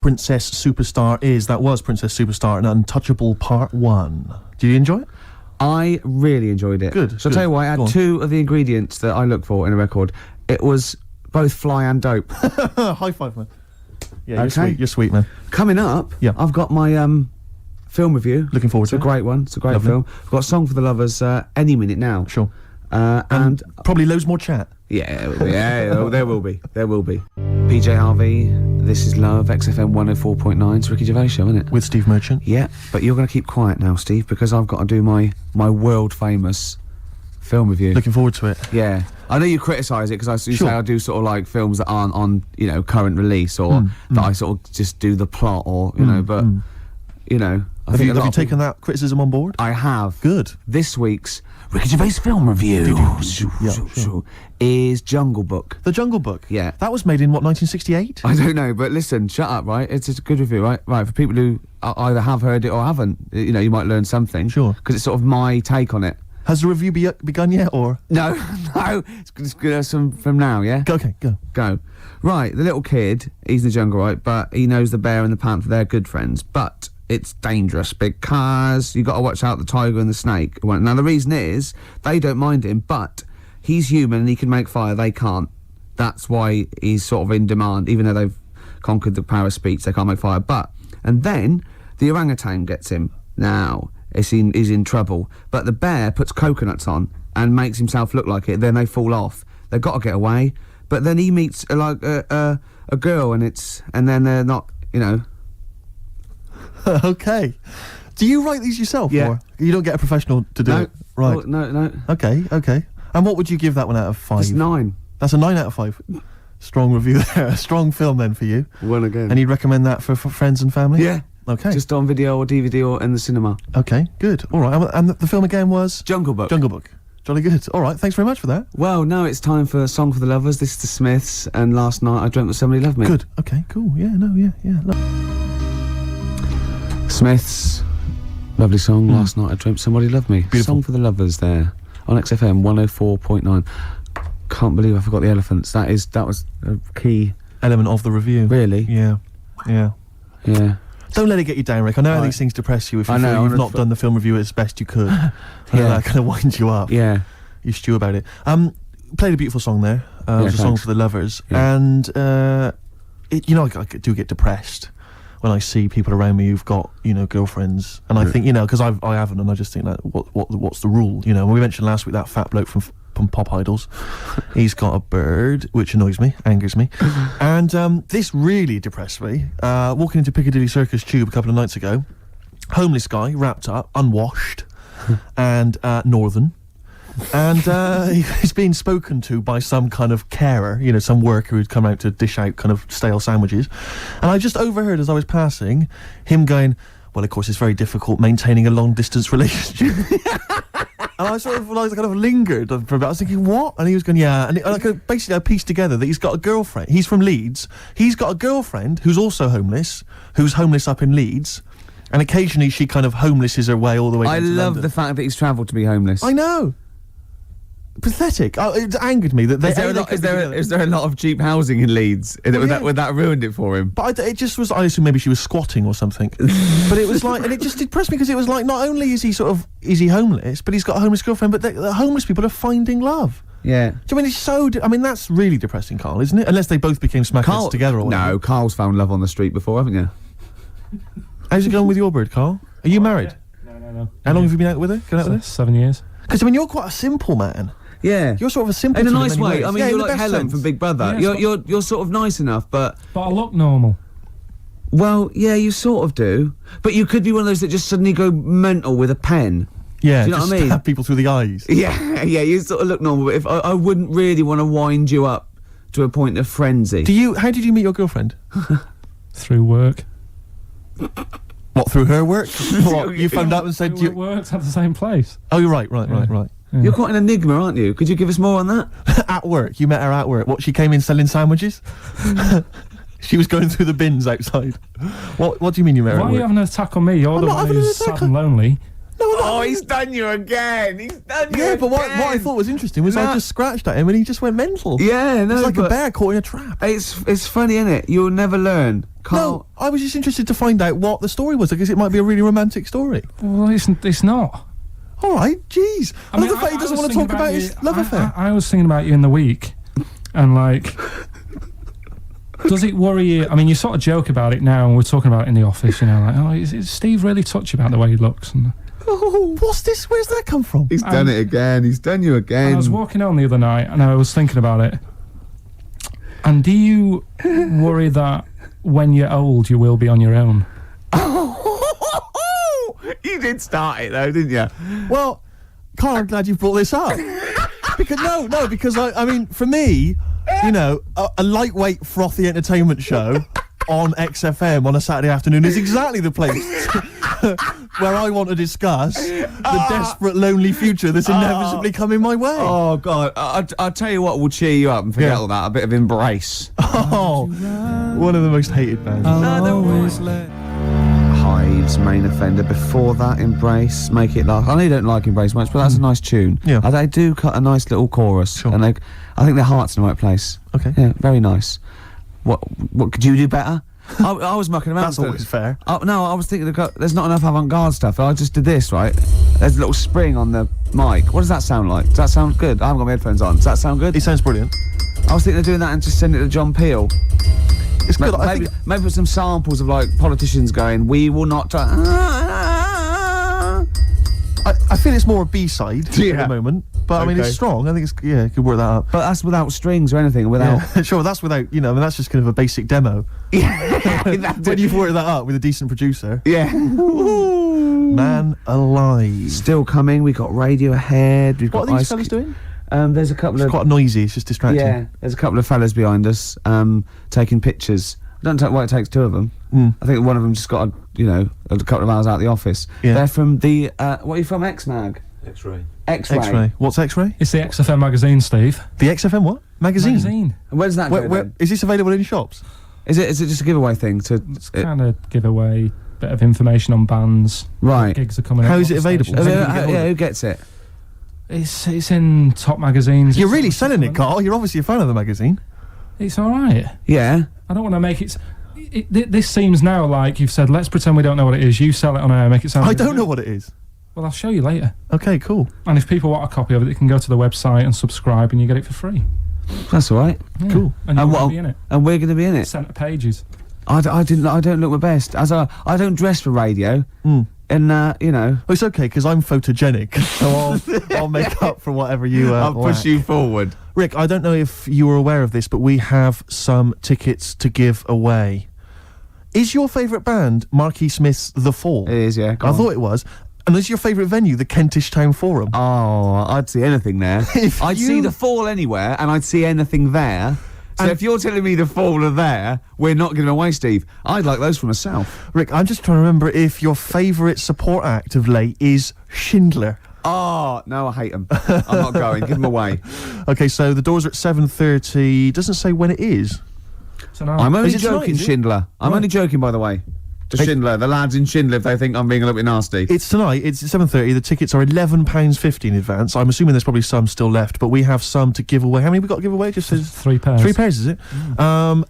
Princess Superstar that was Princess Superstar and Untouchable Part 1. Did you enjoy it? I really enjoyed it. Good. So I'll tell you what, I had two of the ingredients that I look for in a record. It was both fly and dope. High five, man. Yeah, okay. You're sweet, man. Coming up, I've got my film review. Looking forward to it. It's a great one. It's a great film. I've got a song for the lovers any minute now. Sure. And probably loads more chat. Yeah, there will be. There will be. PJ Harvey, This Is Love, XFM 104.9. It's Ricky Gervais show, isn't it? With Steve Merchant. Yeah, but you're going to keep quiet now, Steve, because I've got to do my world famous film review. Looking forward to it. Yeah, I know you criticise it because you say I do sort of like films that aren't on current release or that I sort of just do the plot or but you know. Have you taken that criticism on board? I have. Good. This week's Ricky Gervais film review is Jungle Book. The Jungle Book? Yeah. That was made in, what, 1968? I don't know, but listen, shut up, right? It's a good review, right? Right, for people who either have heard it or haven't, you might learn something. Sure. Because it's sort of my take on it. Has the review begun yet, or...? No, it's good from now, yeah? Okay, Go. Right, the little kid, he's in the jungle, right? But he knows the bear and the panther, they're good friends. But it's dangerous because you got to watch out the tiger and the snake. Now, the reason is, they don't mind him, but he's human and he can make fire, they can't. That's why he's sort of in demand, even though they've conquered the power of speech, they can't make fire. And then, the orangutan gets him. Now, he's in trouble. But the bear puts coconuts on and makes himself look like it, then they fall off. They've got to get away. But then he meets, a girl, and then they're not, Okay. Do you write these yourself? Yeah. Or you don't get a professional to do it? Right. Oh, no. Okay. And what would you give that one out of 5? It's 9. That's a 9 out of 5. Strong review there. A strong film then for you. One again. And you'd recommend that for friends and family? Yeah. Okay. Just on video or DVD or in the cinema. Okay, good. All right. And the film again was? Jungle Book. Jungle Book. Jolly good. All right, thanks very much for that. Well, now it's time for a song for the lovers. This is the Smiths, and Last Night I Dreamt That Somebody Loved Me. Good. Okay, cool. Yeah, Smiths, lovely song. Last Night I Dreamt Somebody Loved Me. Beautiful. Song for the lovers there on XFM 104.9. Can't believe I forgot the elephants. That was a key element of the review. Really? Yeah. Don't let it get you down, Rick. I know how these things depress you if you feel you've not done the film review as best you could. That kind of winds you up. Yeah. You stew about it. Played a beautiful song there. It was a song for the lovers. Yeah. And, I do get depressed when I see people around me who've got, girlfriends. And I think, because I haven't, and I just think that, what's the rule? We mentioned last week that fat bloke from Pop Idols. He's got a bird, which annoys me, angers me. And this really depressed me. Walking into Piccadilly Circus Tube a couple of nights ago, homeless guy, wrapped up, unwashed, and northern. And he's being spoken to by some kind of carer, some worker who'd come out to dish out kind of stale sandwiches. And I just overheard as I was passing him going, well, of course, it's very difficult maintaining a long-distance relationship. And I sort of kind of lingered for a bit. I was thinking, what? And he was going, yeah. And basically I pieced together that he's got a girlfriend. He's from Leeds. He's got a girlfriend who's also homeless, who's homeless up in Leeds. And occasionally she kind of homelesses her way all the way down to London. I love the fact that he's travelled to be homeless. I know. Pathetic. It angered me that is there a lot of cheap housing in Leeds? Would that ruined it for him? But it just was. I assume maybe she was squatting or something. But it was like, and it just depressed me because it was like, not only is he homeless, but he's got a homeless girlfriend. But the homeless people are finding love. Yeah. Do you mean it's so? That's really depressing, Carl, isn't it? Unless they both became smackheads together or whatever. No, Carl's found love on the street before, haven't you? How's it going with your bird, Carl? Are you married? No. How long have you been out with her? 7 years. Because you're quite a simple man. Yeah, you're sort of a simple. In a nice way. Ways. You're like Helen from Big Brother. Yeah, you're sort of nice enough, but I look normal. Well, yeah, you sort of do. But you could be one of those that just suddenly go mental with a pen. Yeah, do you know what I mean? Stab people through the eyes. Yeah, you sort of look normal. But if I wouldn't really want to wind you up to a point of frenzy. How did you meet your girlfriend? Through work. What, through her work? What, you phoned up and said you worked at the same place. Oh, you're right. Yeah. You're quite an enigma, aren't you? Could you give us more on that? At work. You met her at work. What, she came in selling sandwiches? She was going through the bins outside. What do you mean you met her at work? Why are you having an attack on me? You're the one who's sad and lonely. No, he's done you again. Yeah, but what I thought was interesting was I just scratched at him and he just went mental. Yeah, no, it's like a bear caught in a trap. It's funny, isn't it? You'll never learn Carl, I was just interested to find out what the story was, because it might be a really romantic story. Well, it's not. All right, jeez. I love the fact he doesn't want to talk about his love affair. I was thinking about you in the week, and like, does it worry you? I mean, you sort of joke about it now, and we're talking about it in the office, you know, like, oh, is Steve really touchy about the way he looks? And Oh, what's this? Where's that come from? he's done it again. He's done you again. I was walking home the other night, and I was thinking about it. And do you worry that when you're old, you will be on your own? You did start it though, didn't you? Well, Carl, I'm glad you brought this up. because I mean, for me, you know, a lightweight, frothy entertainment show on XFM on a Saturday afternoon is exactly the place where I want to discuss the desperate, lonely future that's inevitably coming my way. Oh God! I'll tell you what will cheer you up and forget all that. A bit of Embrace. Oh, one of the most hated bands. Hives, Main Offender. Before that, Embrace, Make It Last. I know you don't like Embrace much, but that's a nice tune. Yeah. They do cut a nice little chorus, Sure. and I think their heart's in the right place. Okay. Yeah, very nice. What could you do better? I was mucking around. That's always fair. No, I was thinking there's not enough avant-garde stuff. I just did this, right? There's a little spring on the mic. What does that sound like? Does that sound good? I haven't got my headphones on. Does that sound good? It sounds brilliant. I was thinking of doing that and just sending it to John Peel. It's good. Maybe with some samples of like politicians going, "We will not." I feel it's more a B-side at Yeah. the moment, but I mean, Okay. it's strong. I think it's, yeah, could work that up. But that's without strings or anything. Without. Yeah. Sure, that's without, you know, I mean, that's just kind of a basic demo. When you've worked that up with a decent producer. Yeah. Man alive. Still coming. We got Radiohead. We've What got are these Ice fellas doing? There's a couple It's of quite noisy, it's just distracting. yeah. There's a couple of fellas behind us taking pictures. I don't know why it takes two of them. I think one of them just got a couple of hours out of the office. Yeah. They're from the what are you from? X-Mag. X-ray. X-Ray. X-Ray. What's X-Ray? It's the XFM magazine, Steve. The XFM what? Magazine? And where's that go then? Is this available in shops? Is it just a giveaway thing to It's kind of give away bit of information on bands. right? Gigs are coming up. How is on it the available? stations. How can you get hold of it? Who gets it? It's in top magazines. You're It's really sort of selling it, stuff Carl. You're obviously a fan of the magazine. It's all right. Yeah. I don't want to make it. This seems now like you've said. Let's pretend we don't know what it is. You sell it on air, make it sound. I don't know what it is. Well, I'll show you later. Okay, cool. And if people want a copy of it, they can go to the website and subscribe, and you get it for free. That's all right. Yeah. Cool. And you're going to be in it. And we're going to be in it. Centre pages. I don't look my best. I don't dress for radio. And you know. Well, it's okay because I'm photogenic, so I'll make up for whatever you. I'll push lack. you forward. Rick, I don't know if you were aware of this, but we have some tickets to give away. Is your favourite band Marquis Smith's The Fall? It is, yeah. Go I on. thought it was. And is your favourite venue the Kentish Town Forum? Oh, I'd see anything there. If I'd you- see the Fall anywhere, and I'd see anything there. So And- if you're telling me the Fall are there, we're not giving away, Steve. I'd like those for myself. Rick, I'm just trying to remember if your favourite support act of late is Schindler. Oh, no, I hate them. I'm not going. Give them away. Okay, so the doors are at 7:30. Doesn't say when it is. So I'm only Is it tonight, joking, is it? Schindler. I'm Right. only joking, by the way. To Hey- Schindler, the lads in Schindler, if they think I'm being a little bit nasty. It's tonight. It's 7:30. The tickets are £11.50 in advance. I'm assuming there's probably some still left, but we have some to give away. How many have we got to give away? Just says 3 pairs. 3 pairs, is it? Have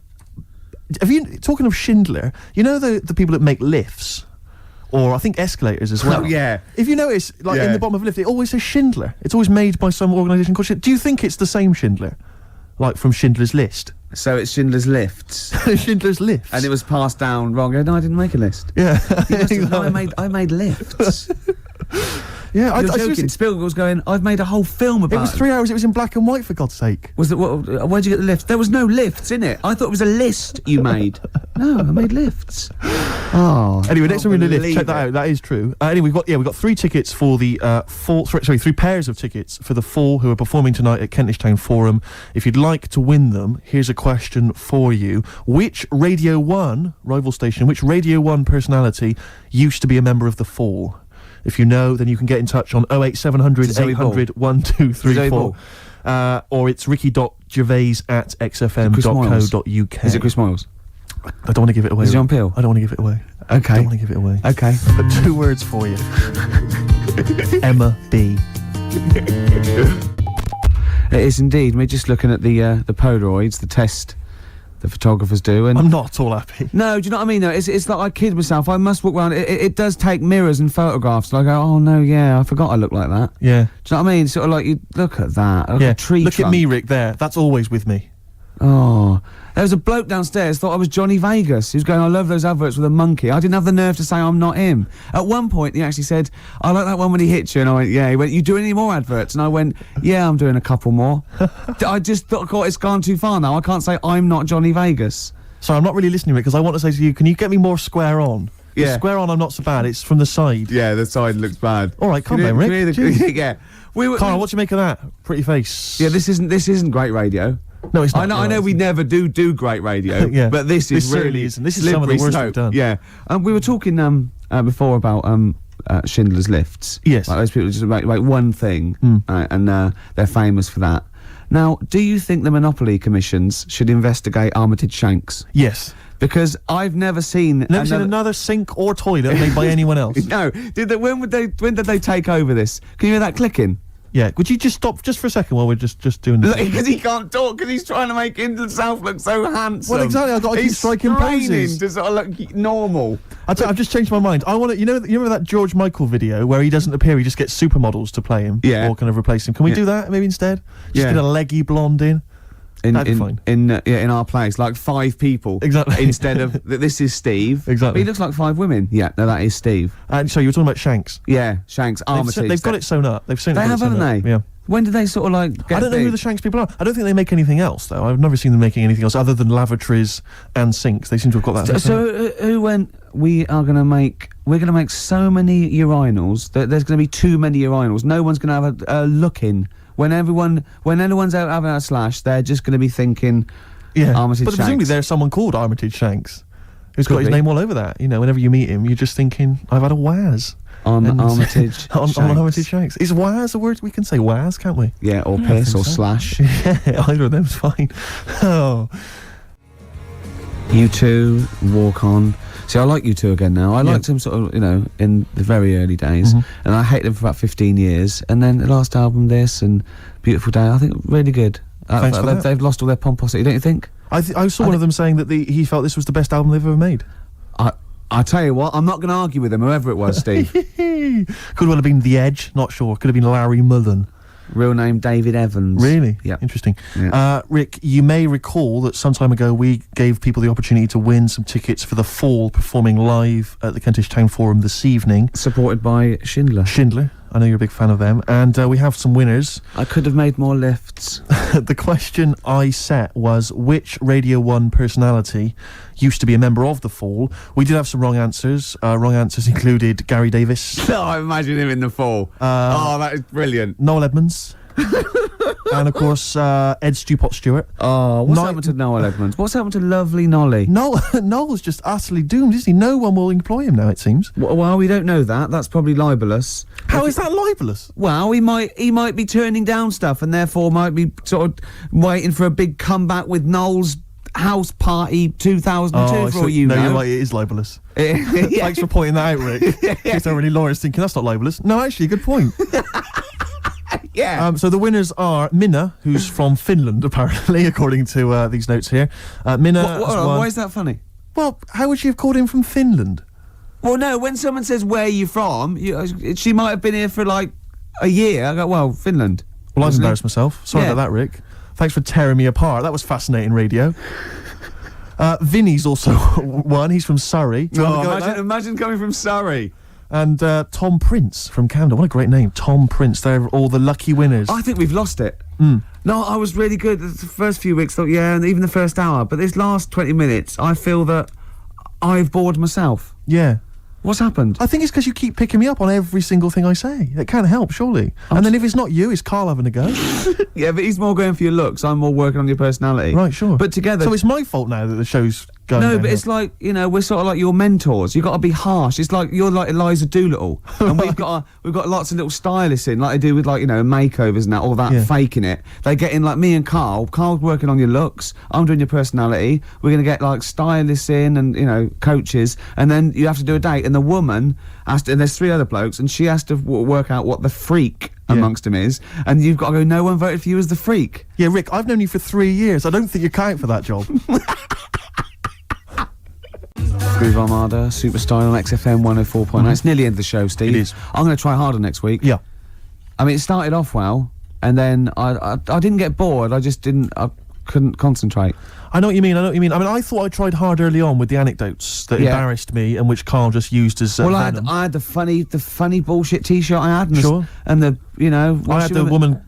you, talking of Schindler, you know the people that make lifts? Or I think escalators as well. Oh, yeah. If you notice, like in Yeah. the bottom of a lift, it always says Schindler. It's always made by some organisation called Schindler. Do you think it's the same Schindler? Like from Schindler's List? So it's Schindler's Lifts. Schindler's Lifts. And it was passed down wrong. No, I didn't make a list. Yeah. You must have- no, I made lifts. Yeah, You're joking. seriously- Spielberg was going, I've made a whole film about it was 3 hours. It was in black and white, for God's sake. Was it, where'd you get the lift? There was no lifts in it. I thought it was a list you made. No, I made lifts. Oh. Anyway, next time we're in the lift, believe check that it. out. That is true. Anyway, we've got 3 tickets for the Fall. Sorry, 3 pairs of tickets for the Fall who are performing tonight at Kentish Town Forum. If you'd like to win them, here's a question for you: which Radio 1 rival station, which Radio 1 personality used to be a member of the Fall? If you know, then you can get in touch on 08700 Zoe 800 Zoe 1234. Or it's ricky.gervais@xfm.co.uk. Is it Chris Miles? I don't want to give it away. Is it John Peel? I don't want to give it away. Okay. I don't want to give it away. Okay. But 2 words for you. Emma B. It is indeed. We're just looking at the Polaroids, the test the photographers do. And I'm not at all happy. no, do you know what I mean? No, it's like I kid myself. I must walk around. It does take mirrors and photographs. Like, oh no, yeah, I forgot I look like that. Yeah. Do you know what I mean? Sort of like, you look at that. Like a tree Look trunk. at me, Rick. There. That's always with me. Oh, there was a bloke downstairs thought I was Johnny Vegas. He was going, I love those adverts with a monkey. I didn't have the nerve to say I'm not him. At one point, he actually said, I like that one when he hits you. And I went, yeah. He went, you do any more adverts? And I went, yeah, I'm doing a couple more. I just thought, God, it's gone too far now. I can't say I'm not Johnny Vegas. Sorry, I'm not really listening, Rick, because I want to say to you, can you get me more square on? Yeah. Square on, I'm not so bad. It's from the side. Yeah, the side looks bad. All right, calm down, Rick. Yeah. We were, Carl, what do you make of that? Pretty face. yeah, this isn't great radio. No, it's not. I know we never do great radio, Yeah. but this is certainly really isn't. This is some of the slippery worst slope. we've done. Yeah, we were talking before about Schindler's Lists. Yes. Like those people just make one thing, and they're famous for that. Now, do you think the Monopoly commissions should investigate Armitage Shanks? Yes. Because I've never seen Seen another sink or toilet made by anyone else. No, when did they take over this? Can you hear that clicking? Yeah. Would you just stop just for a second while we're just doing this? Because he can't talk, because he's trying to make himself look so handsome. Well, exactly, I've got to keep He's striking straining poses. to sort of look normal. I've just changed my mind. I want to. You remember that George Michael video where he doesn't appear, he just gets supermodels to play him, Yeah. or kind of replace him. Can we do that maybe instead? Just Yeah. get a leggy blonde in. That'd be fine. In our place, like 5 people. Exactly. Instead of this is Steve. Exactly. But he looks like 5 women. Yeah, no, that is Steve. And so you were talking about Shanks. Yeah, Shanks, Armitage. They've got it sewn up. They've certainly They got have, it sewn haven't up. they? Yeah. When did they sort of like get I don't know big? who the Shanks people are. I don't think they make anything else though. I've never seen them making anything else other than lavatories and sinks. They seem to have got that. So who went? We're gonna make so many urinals that there's gonna be too many urinals. No one's gonna have a look in. When anyone's out having a slash, they're just gonna be thinking, Yeah, Armitage but presumably Shanks. there's someone called Armitage Shanks who's Could got his be. name all over that. You know, whenever you meet him, you're just thinking, I've had a Waz. on And- Armitage. on Shanks. Armitage Shanks. Is Waz a word? We can say Waz, can't we? Yeah, or Yeah, I piss think or so. slash. Yeah, either of them's fine. Oh, U2, Walk On. See, I like U2 again now. I liked him sort of, in the very early days, and I hated them for about 15 years. And then the last album, this and Beautiful Day, I think really good. Thanks for that. They've lost all their pomposity, don't you think? I saw one of them saying that he felt this was the best album they've ever made. I tell you what, I'm not going to argue with him, whoever it was, Steve. Could well have been The Edge, not sure. Could have been Larry Mullen. Real name David Evans. Really? Yeah. Interesting. Yeah. Rick, you may recall that some time ago we gave people the opportunity to win some tickets for the Fall performing live at the Kentish Town Forum this evening. Supported by Schindler. Schindler, I know you're a big fan of them, and we have some winners. I could have made more lifts. The question I set was which Radio 1 personality used to be a member of the Fall. We did have some wrong answers. Wrong answers included Gary Davis, Oh, I imagine him in the fall. That is brilliant. Noel Edmonds, and of course Ed Stewpot Stewart. Oh, what's Ni- happened to Noel Edmonds? What's happened to lovely Nolly? Noel's just utterly doomed, isn't he? No one will employ him now, it seems. Well, we don't know that. That's probably libelous. How is that libelous? Well, he might be turning down stuff, and therefore might be sort of waiting for a big comeback with Noel's House Party 2002. For all you no, know, you're right, it is libelous. Yeah. Thanks for pointing that out, Rick. Because there are any lawyers thinking that's not libelous. No, actually, good point. Yeah. So the winners are Minna, who's from Finland, apparently, according to these notes here. Minna has won. Why is that funny? Well, how would she have called him from Finland? Well, no. When someone says where are you from, she might have been here for like a year. I go, well, Finland. Well, I've Wasn't it? embarrassed myself. Sorry Yeah. about that, Rick. Thanks for tearing me apart. That was fascinating radio. Vinny's also won. He's from Surrey. Do you want to go at that? Imagine coming from Surrey. And Tom Prince from Camden. What a great name. Tom Prince. They're all the lucky winners. I think we've lost it. No, I was really good. The first few weeks, thought, yeah, and even the first hour. But this last 20 minutes, I feel that I've bored myself. Yeah. What's happened? I think it's because you keep picking me up on every single thing I say. It can't help, surely. And then if it's not you, it's Carl having a go. Yeah, but he's more going for your looks. I'm more working on your personality. Right, sure. But together... So it's my fault now that the show's going No, but downhill. it's like, we're sort of like your mentors. You've got to be harsh. It's like you're like Eliza Doolittle. And we've got lots of little stylists in, like they do with makeovers and that, all that, Yeah. faking it. They get in like me and Carl. Carl's working on your looks. I'm doing your personality. We're going to get like stylists in and, coaches. And then you have to do a date. And the woman has to, and there's 3 other blokes, and she has to work out what the freak amongst them is, and you've got to go, no one voted for you as the freak. Yeah, Rick, I've known you for 3 years. I don't think you count for that job. Groove Armada, Superstyle on XFM 104.9. It's nearly the end of the show, Steve. It is. I'm going to try harder next week. Yeah. I mean, it started off well, and then I didn't get bored. I couldn't concentrate. I know what you mean. I mean, I thought I tried hard early on with the anecdotes that embarrassed me and which Karl just used as well, venom. I had the funny bullshit T-shirt I had, and Sure. and the I had the woman,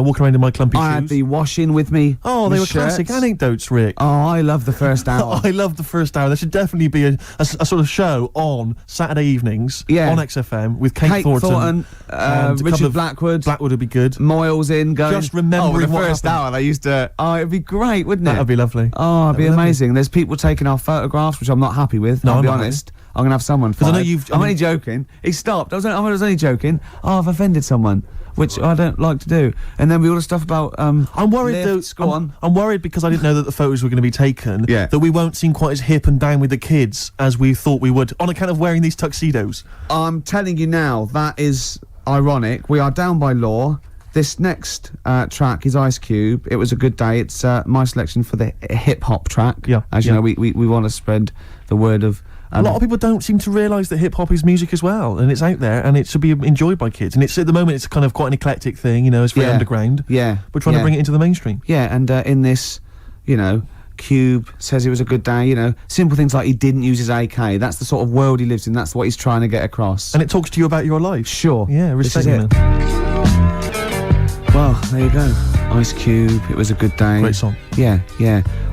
walking around in my clumpy shoes. I had the washing with me. Oh, they were shirts. classic anecdotes, Rick. Oh, I love the first hour. I love the first hour. There should definitely be a sort of show on Saturday evenings on XFM with Kate Thornton and Richard Blackwood. Blackwood would be good. Moyles in going. Just remembering the first hour. They used to. Oh, it'd be great, wouldn't it? That'd be lovely. Oh, it'd be amazing. There's people taking our photographs, which I'm not happy with. No, I'll be I'm not honest. I'm gonna have someone. Because I know you've. I'm only joking. He stopped. I was only joking. Oh, I've offended someone, which I don't like to do. And then we all the stuff about. I'm worried lifts, though. I'm worried because I didn't know that the photos were going to be taken. Yeah. That we won't seem quite as hip and down with the kids as we thought we would on account of wearing these tuxedos. I'm telling you now, that is ironic. We are down by law. This next track is Ice Cube. It Was a Good Day. It's my selection for the hip-hop track. Yeah. As you know, we want to spread the word of... a lot of people don't seem to realise that hip-hop is music as well, and it's out there, and it should be enjoyed by kids. And it's, at the moment, it's kind of quite an eclectic thing, it's very underground. Yeah. We're trying to bring it into the mainstream. Yeah, and in this, Cube says it was a good day, simple things like he didn't use his AK. That's the sort of world he lives in. That's what he's trying to get across. And it talks to you about your life. Sure. Yeah, respect This you, is man. Well, there you go. Ice Cube, It Was a Good Day. Great song. Yeah.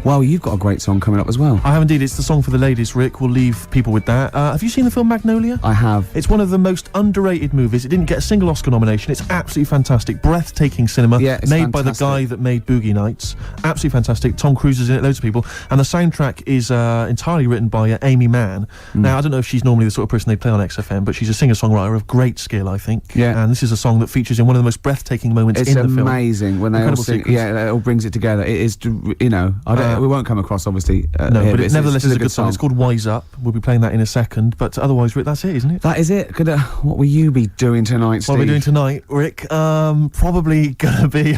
Well, you've got a great song coming up as well. I have indeed. It's the song for the ladies, Rick. We'll leave people with that. Have you seen the film Magnolia? I have. It's one of the most underrated movies. It didn't get a single Oscar nomination. It's absolutely fantastic. Breathtaking cinema. Yeah, it's made by the fantastic. guy that made Boogie Nights. Absolutely fantastic. Tom Cruise is in it, loads of people. And the soundtrack is entirely written by Amy Mann. Now, I don't know if she's normally the sort of person they play on XFM, but she's a singer-songwriter of great skill, I think. Yeah. And this is a song that features in one of the most breathtaking moments in the film. It's amazing when they all Incredible sing. sequence. Yeah, it all brings it together. It is, we won't come across, obviously. No, here, but it nevertheless it's is a good song. It's called Wise Up. We'll be playing that in a second. But otherwise, Rick, that's it, isn't it? That is it. What will you be doing tonight, Steve? What are we doing tonight, Rick? Probably gonna be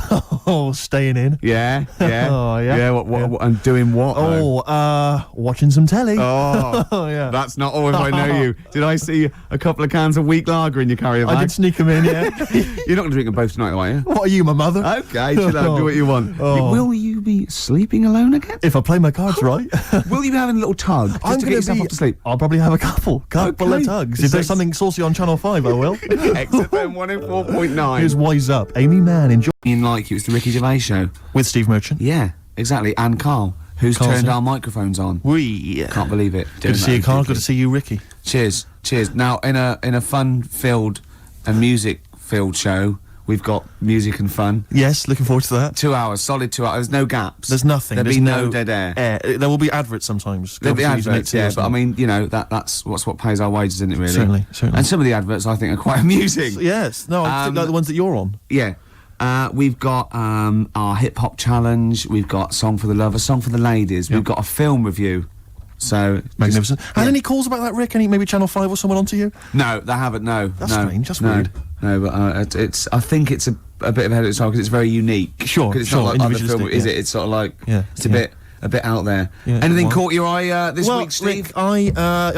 staying in. Yeah. Oh, yeah. Yeah, what, and doing what? though? Watching some telly. Oh, yeah. That's not all if I know you. Did I see a couple of cans of weak lager in your carrier bag? I did sneak them in, yeah. You're not going to drink them both tonight, are you? What are you, my mother? Okay, chill out, do what you want. Oh. Will you be sleeping alone again? If I play my cards right. Will you be having a little tug just to get yourself off to sleep? I'll probably have a couple of tugs. If there's something saucy on Channel 5, I will. XFM 104.9. Here's Wise Up. Amy Mann, enjoy. Like it was the Ricky Gervais show. With Steve Merchant. Yeah, exactly. And Karl, who's Karl's turned in. our microphones on. Can't believe it. Good to see you, Karl. Good to see you, Ricky. Cheers. Now, in a fun-filled and music-filled show, we've got music and fun. Yes, looking forward to that. 2 hours, solid 2 hours. There's no gaps. There's nothing. There'll be no dead air. There will be adverts sometimes. There'll be Obviously, adverts, yeah, but I mean, that's what pays our wages, isn't it, really? Certainly. And some of the adverts I think are quite amusing. Yes. No, I think like the ones that you're on. Yeah. We've got our hip-hop challenge, we've got Song for the Lover, Song for the Ladies, we've got a film review. So Magnificent. Had any calls about that, Rick? Maybe Channel 5 or someone onto you? No, they haven't, no. That's strange, that's weird. No, but I think it's a bit of a head of its time because it's very unique. Sure, 'Cause it's not like other film, individualistic, is yeah. it? It's sort of like, it's a bit out there. Yeah, Anything well. caught your eye this week, Steve? Rick, I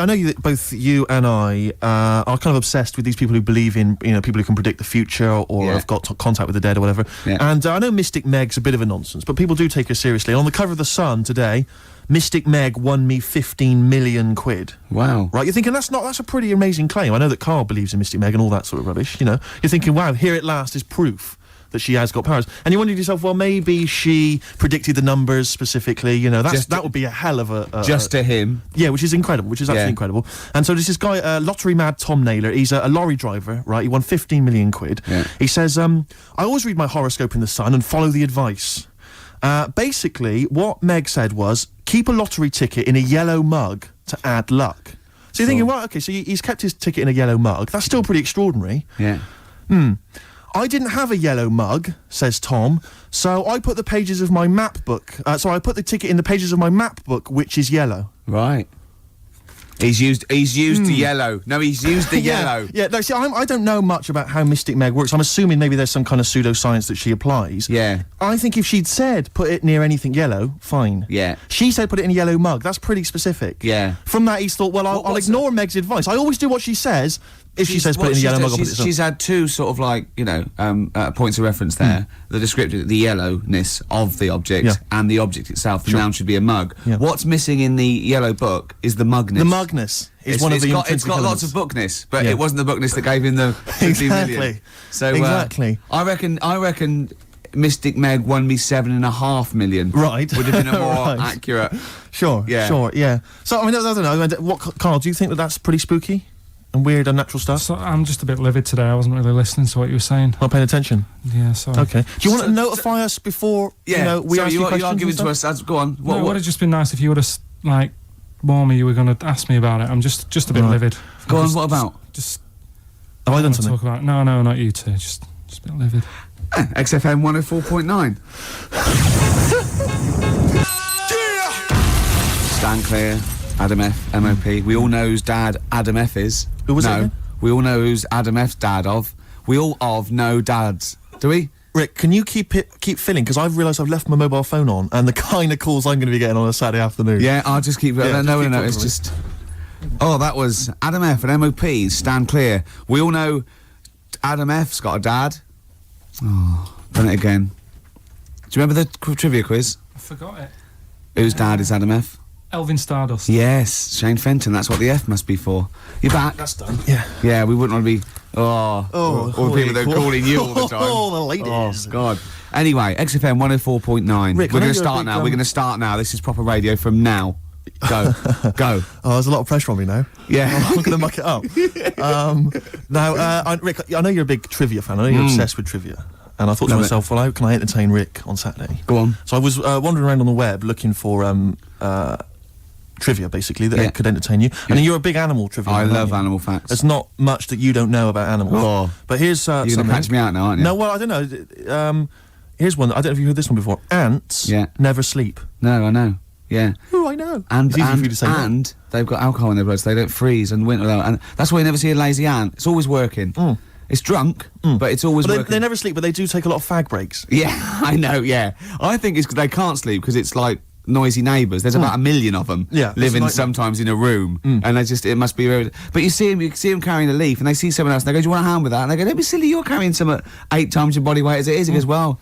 know that both you and I are kind of obsessed with these people who believe in, people who can predict the future or have got contact with the dead or whatever. Yeah. And I know Mystic Meg's a bit of a nonsense, but people do take her seriously. On the cover of The Sun today, Mystic Meg won me 15 million quid. Wow. Right, you're thinking that's a pretty amazing claim. I know that Karl believes in Mystic Meg and all that sort of rubbish, You're thinking, wow, here at last is proof that she has got powers. And you wonder to yourself, well, maybe she predicted the numbers specifically, that would be a hell of a... Just to him. Yeah, which is incredible, which is absolutely incredible. And so there's this guy, lottery mad Tom Naylor, he's a lorry driver, right? He won 15 million quid. Yeah. He says, I always read my horoscope in The Sun and follow the advice. Basically, what Meg said was, keep a lottery ticket in a yellow mug to add luck. So you're thinking, well, okay, so he's kept his ticket in a yellow mug. That's still pretty extraordinary. Yeah. I didn't have a yellow mug, says Tom, so I put the pages of my map book. I put the ticket in the pages of my map book, which is yellow. Right. He's used the yellow. No, he's used the yellow. Yeah, no, see, I don't know much about how Mystic Meg works. I'm assuming maybe there's some kind of pseudoscience that she applies. Yeah. I think if she'd said put it near anything yellow, fine. Yeah. She said put it in a yellow mug. That's pretty specific. Yeah. From that, he's thought, well, I'll ignore Meg's advice. I always do what she says. If she says put it in a yellow mug, I'll put it in. She's had two sort of like, points of reference there. The descriptive, the yellowness of the object and the object itself. The noun should be a mug. Yeah. What's missing in the yellow book is the mugness. The mugness is one of the It's got lots of bookness, but it wasn't the bookness that gave him the 50 million. So, exactly. I reckon Mystic Meg won me 7.5 million. Right. Would have been a more Right. accurate. Sure, Yeah. sure, yeah. So, I mean, I don't know. What, Carl, do you think that that's pretty spooky and weird, unnatural stuff? So I'm just a bit livid today. I wasn't really listening to what you were saying. Not paying attention? Yeah, sorry. Okay. Do you want to notify us before, we ask you questions? You are giving to us. Go on. It would have just been nice if you would have, warned me you were going to ask me about it. I'm just a bit livid. Go on, what about? Just... Have I done Talk something? about, no, not you two. Just a bit livid. XFM 104.9. Stand clear. Adam F, MOP. We all know whose dad Adam F is. Who was it again? We all know who's Adam F's dad of. We all know dads. Do we? Rick, can you keep filling? Because I've realised I've left my mobile phone on, and the kind of calls I'm going to be getting on a Saturday afternoon. Yeah, I'll just keep... Yeah, no, keep it's talking. just... Oh, that was Adam F and MOP. Stand clear. We all know Adam F's got a dad. Oh, done it again. Do you remember the trivia quiz? I forgot it. Whose dad is Adam F? Elvin Stardust. Yes, Shane Fenton. That's what the F must be for. You're back. That's done. Yeah. Yeah, we wouldn't want to be. All the people that are calling you all the time. Oh, the ladies. Oh, God. Anyway, XFM 104.9. Rick, We're I know going to you're a start big, now. We're going to start now. This is proper radio from now. Go. Go. Oh, there's a lot of pressure on me now. Yeah. I'm going to muck it up. Now, Rick, I know you're a big trivia fan. I know you're obsessed with trivia. And I thought to Love myself, well, how can I entertain Rick on Saturday? Go on. So I was wandering around on the web looking for trivia, basically, that could entertain you. And you're a big animal trivia I fan, love aren't you? animal facts. There's not much that you don't know about animals. Oh. But here's You're going to something. catch me out now, aren't you? No, well, I don't know. Here's one. I don't know if you've heard this one before. Ants never sleep. No, I know. Yeah. Oh, I know. And It's easy for you to say that. and they've got alcohol in their blood, so they don't freeze and winter. And that's why you never see a lazy ant. It's always working. It's drunk, but it's always But working. they never sleep, but they do take a lot of fag breaks. Yeah, I know, yeah. I think it's 'cause they can't sleep because it's like noisy neighbours. There's about 1 million of them living sometimes in a room. And it must be very... But you see them carrying a leaf and they see someone else and they go, do you want a hand with that? And they go, don't be silly, you're carrying some at 8 times your body weight as it is. He goes, well,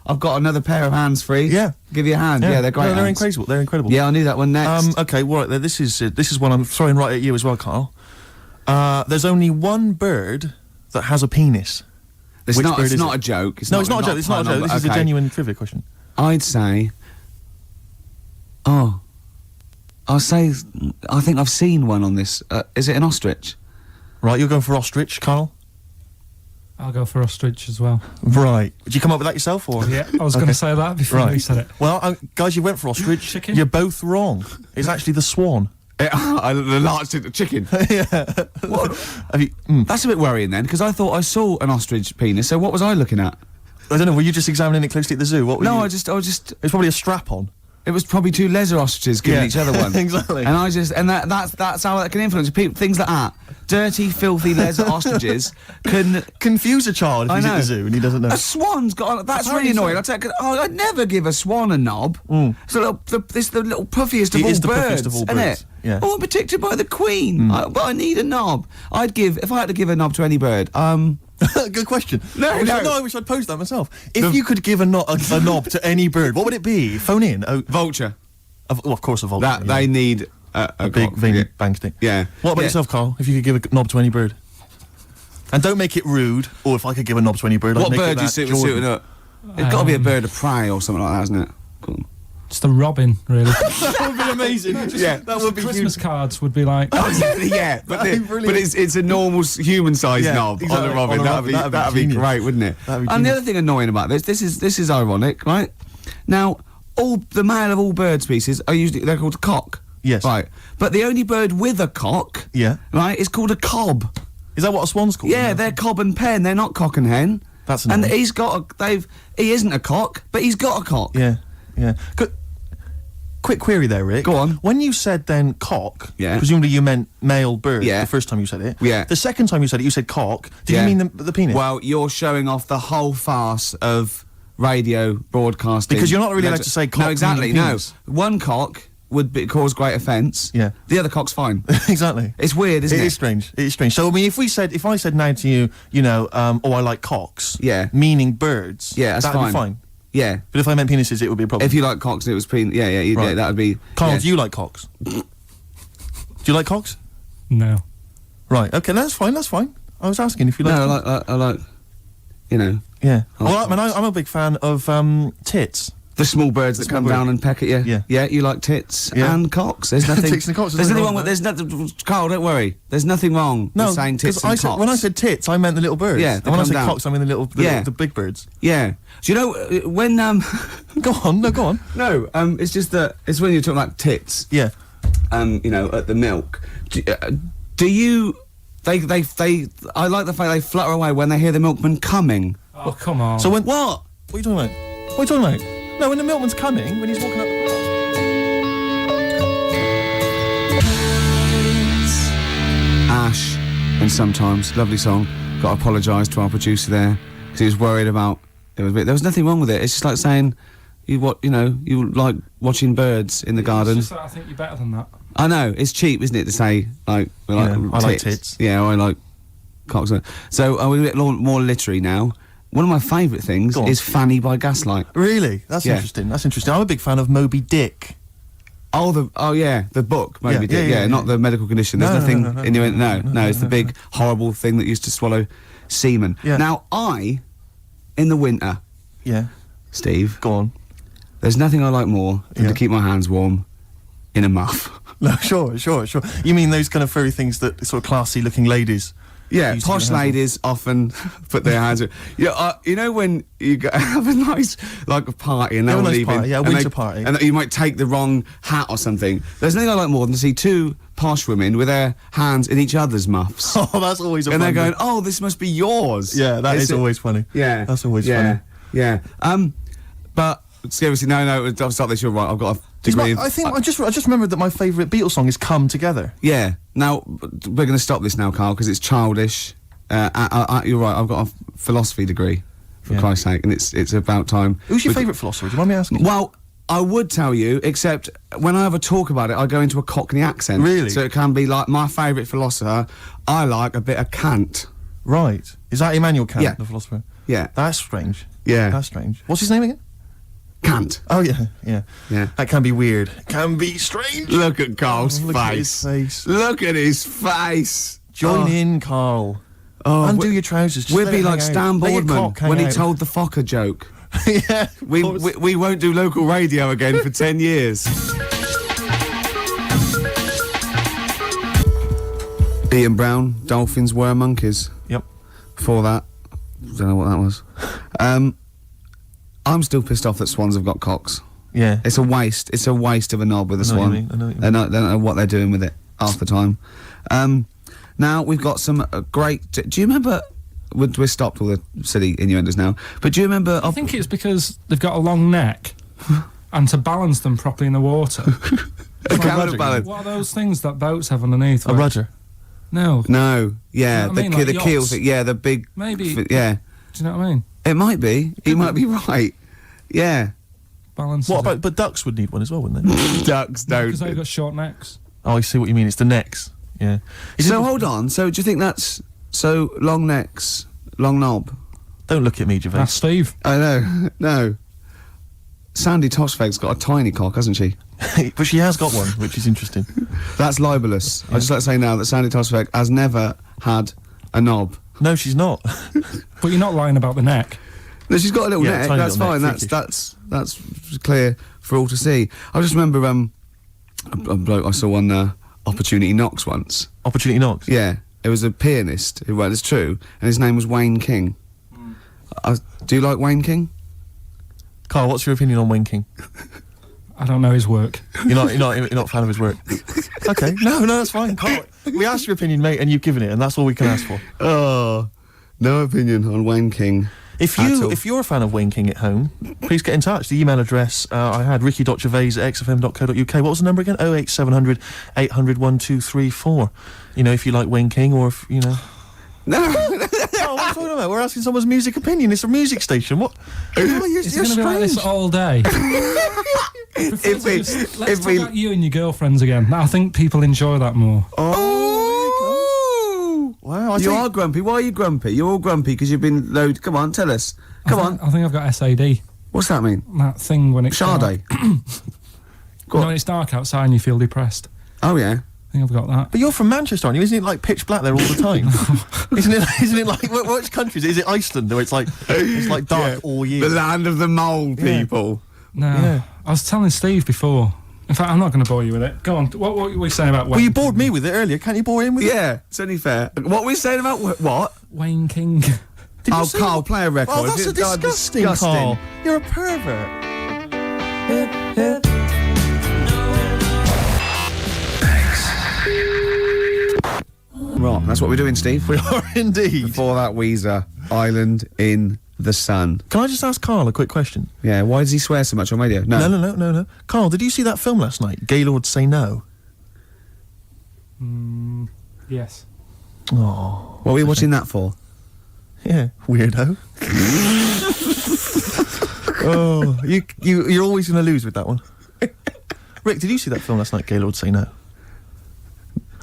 I've got another pair of hands free. Yeah. Give you a hand. Yeah, they're great. No, they're hands. incredible. They're incredible. Yeah, I knew that one next. Okay, well, this is one I'm throwing right at you as well, Carl. There's only one bird that has a penis. It's Which not bird is a it? joke. It's No, it's not a joke. It's not a joke. This is a genuine trivia question. I'd say... I think I've seen one on this. Is it an ostrich? Right, you're going for ostrich, Carl? I'll go for ostrich as well. Right. Did you come up with that yourself, or...? Yeah, I was going to say that before you said it. Well, guys, you went for ostrich. Chicken? You're both wrong. It's actually the swan. The large chicken. Yeah. What? Have you... That's a bit worrying then, because I thought I saw an ostrich penis. So what was I looking at? I don't know, were you just examining it closely at the zoo? What were No, you... I just. It's probably a strap-on. It was probably two leather ostriches giving each other one. Exactly. And that's how that can influence people. Things like that. Dirty, filthy leather ostriches can confuse a child if I he's know. at the zoo and he doesn't know. A swan's got. That's Apparently really annoying. so. I'd never give a swan a knob. It's the little puffiest of It all is the birds, puffiest of all isn't birds, it? yeah. Oh, I'm protected by the queen. But I need a knob. If I had to give a knob to any bird, Good question. No, I wish I'd posed that myself. If you could give a knob to any bird, what would it be? Phone in. Oh, vulture. of course, a vulture. That they need a big cock. veiny Yeah. bang stick. Yeah. What about yourself, Carl? If you could give a knob to any bird, and don't make it rude. Or if I could give a knob to any bird, I'd What make bird it do you that suit Jordan. suiting up? It's got to be a bird of prey or something like that, hasn't it? Cool. It's the robin, really. That would be amazing. That would be Christmas cards would be like... Yeah, but That'd be brilliant. it's a normal human-sized Yeah, knob exactly. on a robin. On a That'd robin, be genius. great, wouldn't it? That'd be And the genius. other thing annoying about this is ironic, right? Now, the male of all bird species they're called cock. Yes. Right. But the only bird with a cock, Yeah. right, is called a cob. Is that what a swan's called? Yeah, they're cob and pen. They're not cock and hen. That's and annoying. he isn't a cock, but he's got a cock. Yeah. Good. quick query there, Rick. Go on. When you said then cock, Yeah. presumably you meant male bird. Yeah. The first time you said it. Yeah. The second time you said it, you said cock. Did Yeah. you mean the penis? Well, you're showing off the whole farce of radio broadcasting. Because you're not really allowed to say cock No, exactly. meaning No, penis. one cock would cause great offence. Yeah. The other cock's fine. Exactly. It's weird, isn't it? It is strange. It is strange. So I mean, if I said now to you, oh, I like cocks. Yeah. Meaning birds. Yeah, that's that'd fine. be fine. Yeah. But if I meant penises, it would be a problem. If you like cocks and it was yeah, Right. that would be. Carl, yeah. do you like cocks? Do you like cocks? No. Right. Okay. That's fine. That's fine. I was asking if you like. No, I like, you know, Yeah. I like Well, I mean, I'm a big fan of tits. the small birds that Small come bird. down and peck at you. Yeah. Yeah, you like tits Yeah. and cocks. There's nothing. Tits and cocks, There's there's nothing nothing wrong with. There's nothing. Carl, don't worry. There's nothing wrong No, with saying tits 'cause and I said, cocks. when I said tits, I meant the little birds. Yeah, And they when I come said down. cocks, I mean Yeah. the big birds. Yeah. Do you know when Go on. No, go on. No, it's just that it's when you're talking like tits. Yeah. You know, at the milk. Do you? They. I like the fact they flutter away when they hear the milkman coming. Oh, come on. So when What? What are you talking about? What are you talking about? No, when the milkman's coming, when he's walking up the path. Ash, and sometimes lovely song. Got to apologise to our producer there because he was worried about. There was nothing wrong with it. It's just like saying you like watching birds in the garden. It's just that I think you're better than that. I know it's cheap, isn't it, to say like we like Yeah, I like tits. Yeah, or I like cocks. So are we a bit more literary now? One of my favourite things Go on. is Fanny by Gaslight. Really? That's Yeah. interesting. That's interesting. I'm a big fan of Moby Dick. Oh yeah, the book, Moby Yeah, Dick. yeah, Yeah, not the medical condition. There's No, nothing no, no, in your no, it's the big horrible thing that used to swallow semen. Yeah. Now in the winter, Yeah. Steve, Go on. there's nothing I like more than Yeah. to keep my hands warm in a muff. No, sure. You mean those kind of furry things that sort of classy looking ladies? Yeah, used to posh get hands on? ladies often put their hands. You know when you have a nice like a party and they're Have a all nice leaving, party, yeah, a and winter party. and you might take the wrong hat or something. There's nothing I like more than to see two posh women with their hands in each other's muffs, Oh, that's always a and they're fun going, bit. "Oh, this must be yours." Yeah, that Is is it- always funny. Yeah, That's always yeah, funny. Yeah. But seriously, no, I'll stop this. You're right. I've got a degree. I think I just remembered that my favourite Beatles song is "Come Together." Yeah. Now we're going to stop this now, Carl, because it's childish. You're right. I've got a philosophy degree, for Yeah. Christ's sake, and it's about time. Who's your We- favourite philosopher? Do you mind me asking? Well, I would tell you, except when I ever talk about it, I go into a Cockney accent. Really? So it can be like my favourite philosopher. I like a bit of Kant. Right. Is that Immanuel Kant, Yeah. the philosopher? Yeah. That's strange. Yeah. That's strange. What's his name again? Kant. Oh yeah, yeah. Yeah. That can be weird. Can be strange. Look at Carl's Look at his face. Look at his face. Join Oh. in, Carl. Oh, Undo we- your trousers. Just We'd let be it like hang out. Stan Let your Boardman cock hang when he out. told the Fokker joke. Yeah. of We course. won't do local radio again for 10 years. Ian Brown, Dolphins were monkeys. Yep. Before that, don't know what that was. I'm still pissed off that swans have got cocks. Yeah. It's a waste. It's a waste of a knob with a I know what swan. you mean, I know what you They don't know what they're doing with it half the time. Now we've got some great. Do you remember? We're stopped all the silly innuendos now. But do you remember? I think it's because they've got a long neck, and to balance them properly in the water. a like rudder, counterbalance. What are those things that boats have underneath? A where- rudder. No. No, yeah, You know what I mean? Like the keel yachts. thing. Yeah, the big. Maybe. Yeah, Do you know what I mean? it might be. He might be right. Yeah. Balance. What about? But ducks would need one as well, wouldn't they? Ducks don't. Because they've got short necks. Oh, I see what you mean. It's the necks. Yeah. So hold on. So do you think that's so long necks, long knob? Don't look at me, Gervais. That's Steve. I know. No. Sandy Tossfeg's got a tiny cock, hasn't she? But she has got one, which is interesting. That's libelous. I just like to say now that Sandy Tossfeg has never had a knob. No, she's not. But you're not lying about the neck. No, she's got a little Yeah, neck. tiny That's little fine. neck, That's clear for all to see. I just remember a bloke I saw on Opportunity Knocks once. Opportunity knocks. Yeah, it was a pianist who, well, it's true, and his name was Wayne King. Do you like Wayne King? Carl, what's your opinion on Wayne King? I don't know his work. You're not a fan of his work. Okay. No, that's fine. Carl, we asked your opinion, mate, and you've given it, and that's all we can ask for. Oh, no opinion on Wayne King. If at all. you're a fan of wanking at home, please get in touch. The email address I had ricky.gervais@xfm.co.uk. What was the number again? 08700 800 1234. You know, if you like wanking, or if you know. No. Oh, what are you talking about? We're asking someone's music opinion. It's a music station. What? Oh, you're Is it going to be like this strange. all day? Let's Let's talk about you and your girlfriends again. I think people enjoy that more. Oh! Wow, You are grumpy. Why are you grumpy? You're all grumpy because you've been loaded. Come on, tell us. Come on. I think I've got SAD. What's that mean? That thing when it's Sade. dark. Go on. When it's dark outside and you feel depressed. Oh, yeah. I think I've got that. But you're from Manchester, aren't you? Isn't it like pitch black there all the time? Isn't it like which country is it? Is it Iceland, where it's like dark all year? The land of the mole people. No. Yeah. I was telling Steve before. In fact, I'm not going to bore you with it. Go on. What were we saying about Well, you wanking? bored me with it earlier. Can't you bore him with it? Yeah, it's only fair. What were we saying about what? Wanking. Did you Oh, say Carl, that? play a record. Oh, that's a disgusting, Carl. You're a pervert. Right, that's what we're doing, Steve. We are indeed. Before that, Weezer, Island in the Sun. Can I just ask Carl a quick question? Yeah, why does he swear so much on radio? No. Carl, did you see that film last night? Gaylord Say No. Yes. Oh, What were we watching that for? yeah, weirdo. Oh, you're always going to lose with that one. Rick, did you see that film last night? Gaylord Say No.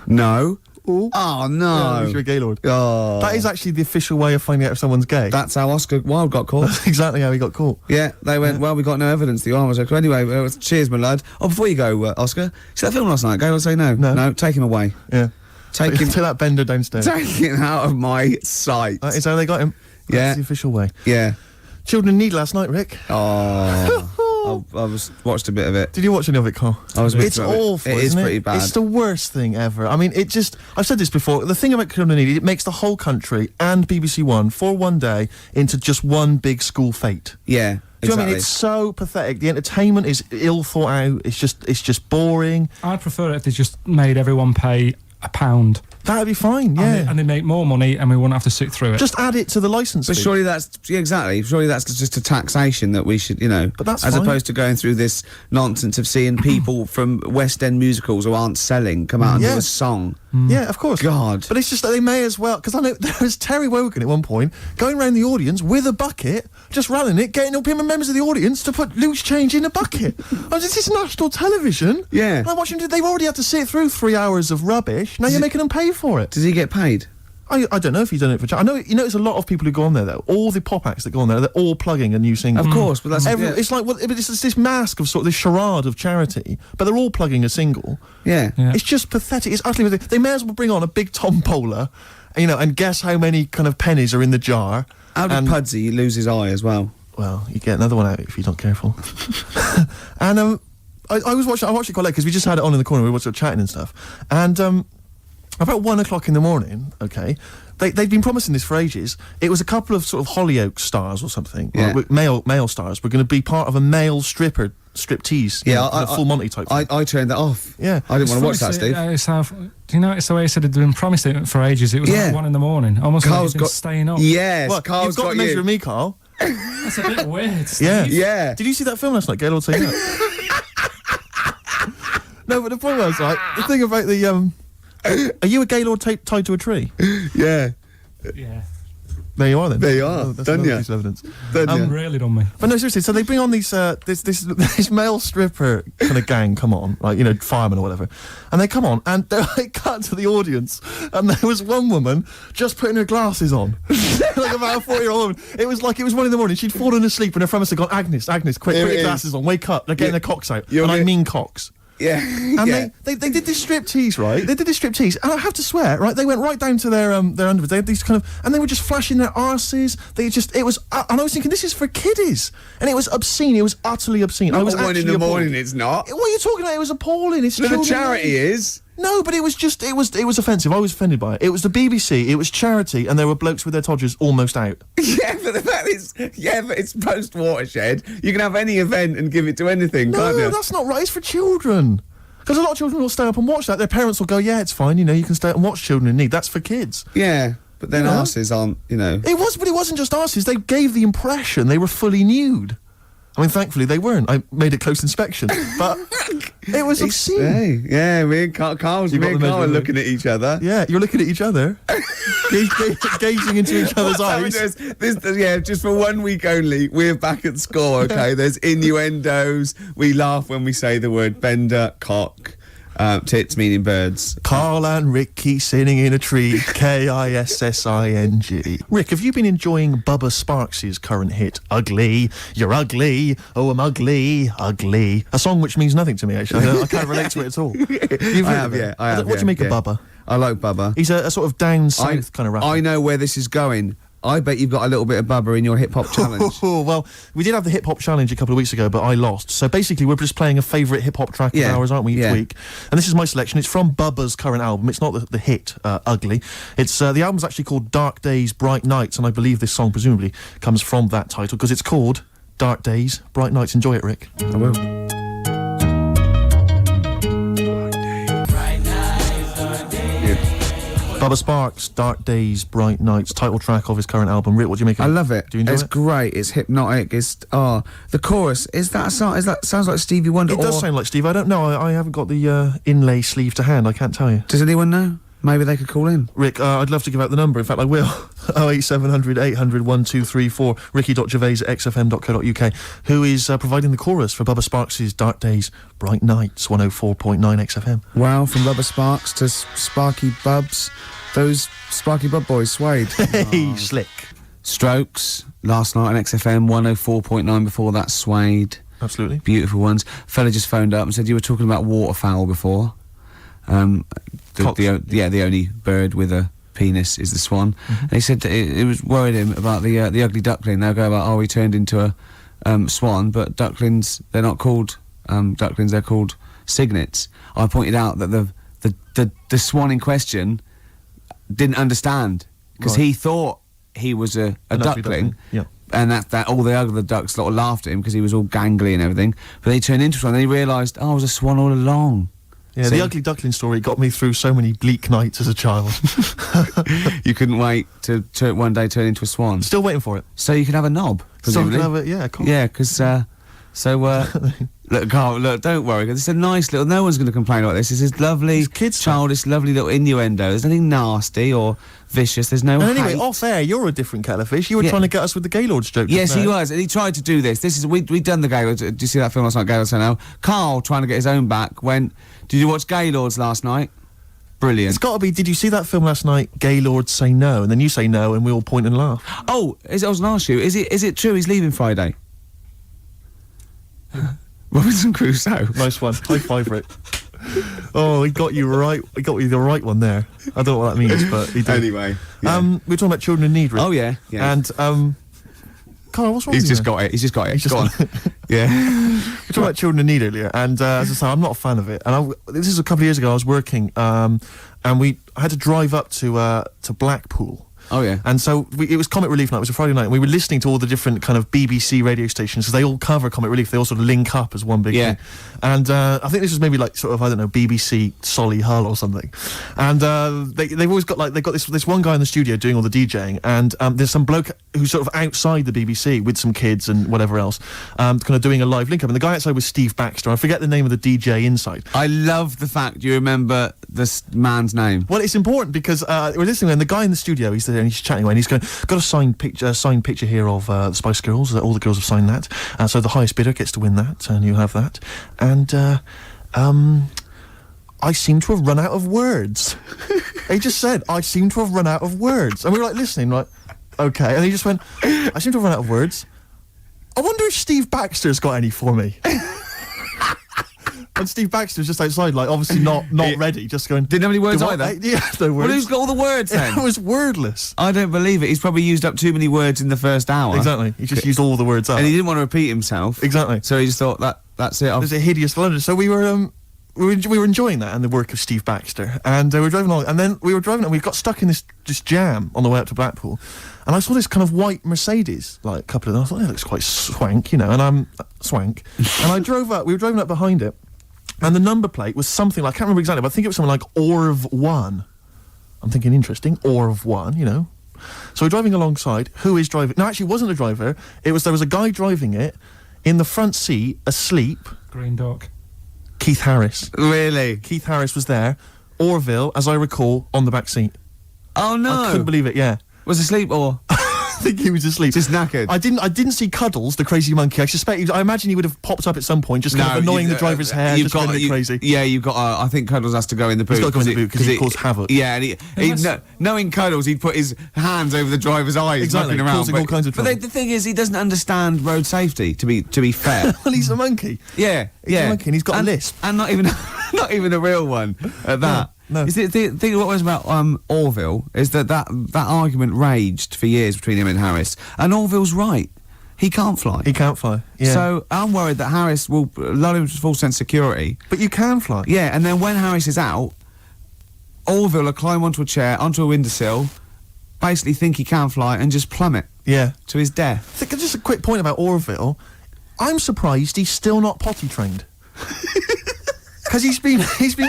No. Oh, Oh, yeah, no. you're a Gaylord. Oh. That is actually the official way of finding out if someone's gay. That's how Oscar Wilde got caught. That's exactly how he got caught. Yeah, they went, well, we got no evidence the arm was okay. Anyway, cheers, my lad. Oh, before you go, Oscar, see that film last night? Gaylord Say No? No. No, take him away. Yeah. Take him, Take that bender downstairs. take him out of my sight. That is how they got him. Yeah. That's the official way. Yeah. Children in Need last night, Rick. Oh, I watched a bit of it. Did you watch any of it, Carl? I was a bit It's through it. awful. It is isn't pretty bad. It's the worst thing ever. I mean, I've said this before. The thing about Children in Need, it makes the whole country and BBC One for one day into just one big school fete. Yeah, Do you know exactly. what I mean? It's so pathetic. The entertainment is ill thought out. It's just boring. I'd prefer it if they just made everyone pay £1. That'd be fine. Yeah. And they make more money and we wouldn't have to sit through it. Just add it to the license But fee. surely that's exactly. Surely that's just a taxation that we should, But that's as fine. opposed to going through this nonsense of seeing people from West End musicals who aren't selling come out and do Yeah. a song. Yeah, of course. God. But it's just that they may as well, because I know there was Terry Wogan at one point going around the audience with a bucket, just rallying it, getting up him and members of the audience to put loose change in a bucket. This is national television. Yeah. And I'm watching, they've already had to sit through 3 hours of rubbish. Now you're making them pay for it. Does he get paid? I don't know if he's done it for I know, there's a lot of people who go on there, though. All the pop acts that go on there, they're all plugging a new single. Of course, but that's yeah. It's like, it's this mask of sort of this charade of charity, but they're all plugging a single. Yeah. Yeah. It's just pathetic. It's utterly ridiculous. They may as well bring on a big tombola, and guess how many kind of pennies are in the jar. How did And- Pudsey lose his eye as well? Well, you get another one out if you're not careful. And I watched it quite late because we just had it on in the corner. We were sort of chatting and stuff. And about 1 o'clock in the morning, okay, they'd been promising this for ages. It was a couple of sort of Hollyoaks stars or something, Yeah. male stars. Were going to be part of a male striptease. Yeah, a full Monty type. thing. I turned that off. Yeah. I didn't want to watch that, Steve. Do you notice the way he said it had been promised it for ages? It was Yeah. like 1 in the morning. Almost Carl's like he's been staying up. Yes, Well, Carl's you've got the measure you. of me, Carl. That's a bit weird, Steve. Yeah. Yeah. Did you see that film last night, Gaylord Say No? No, but the point was, right, the thing about the, are you a Gaylord tied to a tree? Yeah. Yeah. There you are then. There you are. Oh, that's Done another ya. piece of evidence. Done ya. Really done me. But no, seriously, so they bring on these, this male stripper kind of gang come on, like, firemen or whatever, and they come on, and they cut to the audience, and there was one woman just putting her glasses on, like about a 40-year-old woman. It was 1 in the morning, she'd fallen asleep, and her friend had gone, Agnes, quick, Here put it your is. glasses on, wake up, they're getting their cocks out, You're and I gonna- mean cocks. Yeah. And yeah. they did this striptease, right? They did this striptease, and I have to swear, right? They went right down to their underwear. They had these kind of, and they were just flashing their arses. It was, and I was thinking, this is for kiddies, and it was obscene. It was utterly obscene. I was Not 1 in actually the appalled. morning, it's not. What are you talking about? It was appalling. It's No, the children. charity is. No, but it was offensive. I was offended by it. It was the BBC. It was charity, and there were blokes with their todgers almost out. Yeah, but the fact is, but it's post-watershed. You can have any event and give it to anything, can't No, you? that's not right. It's for children. Because a lot of children will stay up and watch that. Their parents will go, yeah, it's fine. You can stay up and watch Children in Need. That's for kids. Yeah. But then Yeah. arses aren't, you know. But it wasn't just arses. They gave the impression they were fully nude. I mean, thankfully they weren't. I made a close inspection, but it was obscene. Hey, yeah, me and Carl got were the measurement. looking at each other. Yeah, you're looking at each other, gazing into each other's eyes. Just for 1 week only, we're back at score, okay? There's innuendos. We laugh when we say the word bender, cock, tits meaning birds. Carl and Ricky sitting in a tree, Kissing. Rick, have you been enjoying Bubba Sparks' current hit, Ugly? You're ugly, oh I'm ugly, ugly. A song which means nothing to me, actually. I can't relate to it at all. I have, yeah. What do you make of Bubba? I like Bubba. He's a sort of down south kind of rapper. I know where this is going. I bet you've got a little bit of Bubba in your hip-hop challenge. Oh, well, we did have the hip-hop challenge a couple of weeks ago, but I lost. So basically, we're just playing a favourite hip-hop track of ours, aren't we, each week? And this is my selection. It's from Bubba's current album. It's not the hit, Ugly. It's the album's actually called Dark Days, Bright Nights, and I believe this song presumably comes from that title, because it's called Dark Days, Bright Nights. Enjoy it, Rick. I will. Bubba Sparks, Dark Days, Bright Nights, title track of his current album. Rick, what do you make of it? I love it. Do you enjoy it's it? great. It's hypnotic. It's the chorus. Is that a song? Sounds like Stevie Wonder? It does sound like Steve. I don't know. I haven't got the inlay sleeve to hand. I can't tell you. Does anyone know? Maybe they could call in. Rick, I'd love to give out the number. In fact, I will. 08700 800 1234. ricky.gervais@xfm.co.uk, who is providing the chorus for Bubba Sparks' Dark Days, Bright Nights, 104.9 XFM. Wow, from Bubba Sparks to Sparky Bubs. Those Sparky Bub boys swayed. Hey, slick. Strokes, last night on XFM, 104.9 before that, Suede. Absolutely. Beautiful ones. Fella just phoned up and said you were talking about waterfowl before. The only bird with a penis is the swan. And he said it was worried him about the ugly duckling. They'll go about, he turned into a swan, but ducklings, they're not called ducklings, they're called cygnets. I pointed out that the swan in question didn't understand, because he thought he was a duckling. Yeah. And that all the other ducks sort of laughed at him because he was all gangly and everything. But he turned into a swan, and he realised, I was a swan all along. Yeah, See? the ugly duckling story got me through so many bleak nights as a child. You couldn't wait to one day turn into a swan. Still waiting for it. So you could have a knob, presumably. Yeah, because look, Carl, look, don't worry, 'cause it's a nice little. No one's going to complain about this. This is lovely, childish, lovely little innuendo. There's nothing nasty or vicious. There's no. And anyway, hate. off air, you're a different kettle of fish. You were trying to get us with the Gaylord's joke. Yes, he was, and he tried to do this. We'd done the Gaylords. Do you see that film last night, Gaylords Say No? Carl, trying to get his own back, went, did you watch Gaylords last night? Brilliant. It's got to be, did you see that film last night, Gaylord Say No? And then you say no, and we all point and laugh. Oh, I was going to ask you, is it true he's leaving Friday? Robinson Crusoe. Nice one. High five, Rick. Oh, he got you right. He got you the right one there. I don't know what that means, but he did. Anyway. Yeah. We're talking about children in need, Rick. Oh, yeah. And, Carl, what's wrong He's with just you? got it. He's just got it. He's just Go on. Yeah. We're talking about children in need earlier, and as I say, I'm not a fan of it. And this is a couple of years ago. I was working, and I had to drive up to Blackpool. Oh, yeah. And so it was Comic Relief night. It was a Friday night, and we were listening to all the different kind of BBC radio stations, because they all cover Comic Relief. They all sort of link up as one big thing. And I think this was maybe like sort of, I don't know, BBC Solihull or something. And they've always got they've got this one guy in the studio doing all the DJing, and there's some bloke who's sort of outside the BBC with some kids and whatever else, kind of doing a live link up. And the guy outside was Steve Baxter. I forget the name of the DJ inside. I love the fact you remember this man's name. Well, it's important because we're listening, and the guy in the studio, he's there and he's chatting away, and he's going, got a signed picture here of the Spice Girls. All the girls have signed that, so the highest bidder gets to win that, and you have that. And I seem to have run out of words. He just said, I seem to have run out of words, and we were like listening, like, okay. And he just went, I seem to have run out of words. I wonder if Steve Baxter's got any for me. And Steve Baxter's just outside, like, obviously not ready, just going... Didn't have any words either? Yeah, no words. Well, who's got all the words then? It was wordless. I don't believe it. He's probably used up too many words in the first hour. Exactly. He just used all the words up. And he didn't want to repeat himself. Exactly. So he just thought, that's it. It was a hideous blunder. So we were enjoying that and the work of Steve Baxter. And we were driving along, and then we were driving, and we got stuck in this jam on the way up to Blackpool. And I saw this kind of white Mercedes, like a couple of them. I thought, it looks quite swank, you know, and I'm swank. And I drove up, we were driving up behind it. And the number plate was something like, I can't remember exactly, but I think it was something like Orv 1. I'm thinking interesting. Or of one, you know. So we're driving alongside. Who is driving? No, actually, it wasn't a driver. There was a guy driving it in the front seat, asleep. Green Duck. Keith Harris. Really? Keith Harris was there. Orville, as I recall, on the back seat. Oh no! I couldn't believe it. Yeah. Was asleep or? I think he was asleep. Just knackered. I didn't see Cuddles, the crazy monkey. I imagine he would have popped up at some point, just kind of annoying the driver's hair, just going a bit crazy. Yeah, you've got. I think Cuddles has to go in the boot. He's got to go in the boot because he caused havoc. Yeah, and knowing Cuddles, he'd put his hands over the driver's eyes, exactly, knocking around, causing all kinds of trouble. But the thing is, he doesn't understand road safety. To be fair, well, he's a monkey. Yeah, he's a monkey, and he's got a lisp, and not even a real one at that. No. You see, the thing what was about Orville is that argument raged for years between him and Harris, and Orville's right. He can't fly. He can't fly. Yeah. So I'm worried that Harris will lull him to full sense of security. But you can fly. Yeah, and then when Harris is out, Orville will climb onto a chair, onto a windowsill, basically think he can fly, and just plummet. Yeah. To his death. Just a quick point about Orville. I'm surprised he's still not potty trained. Because he's been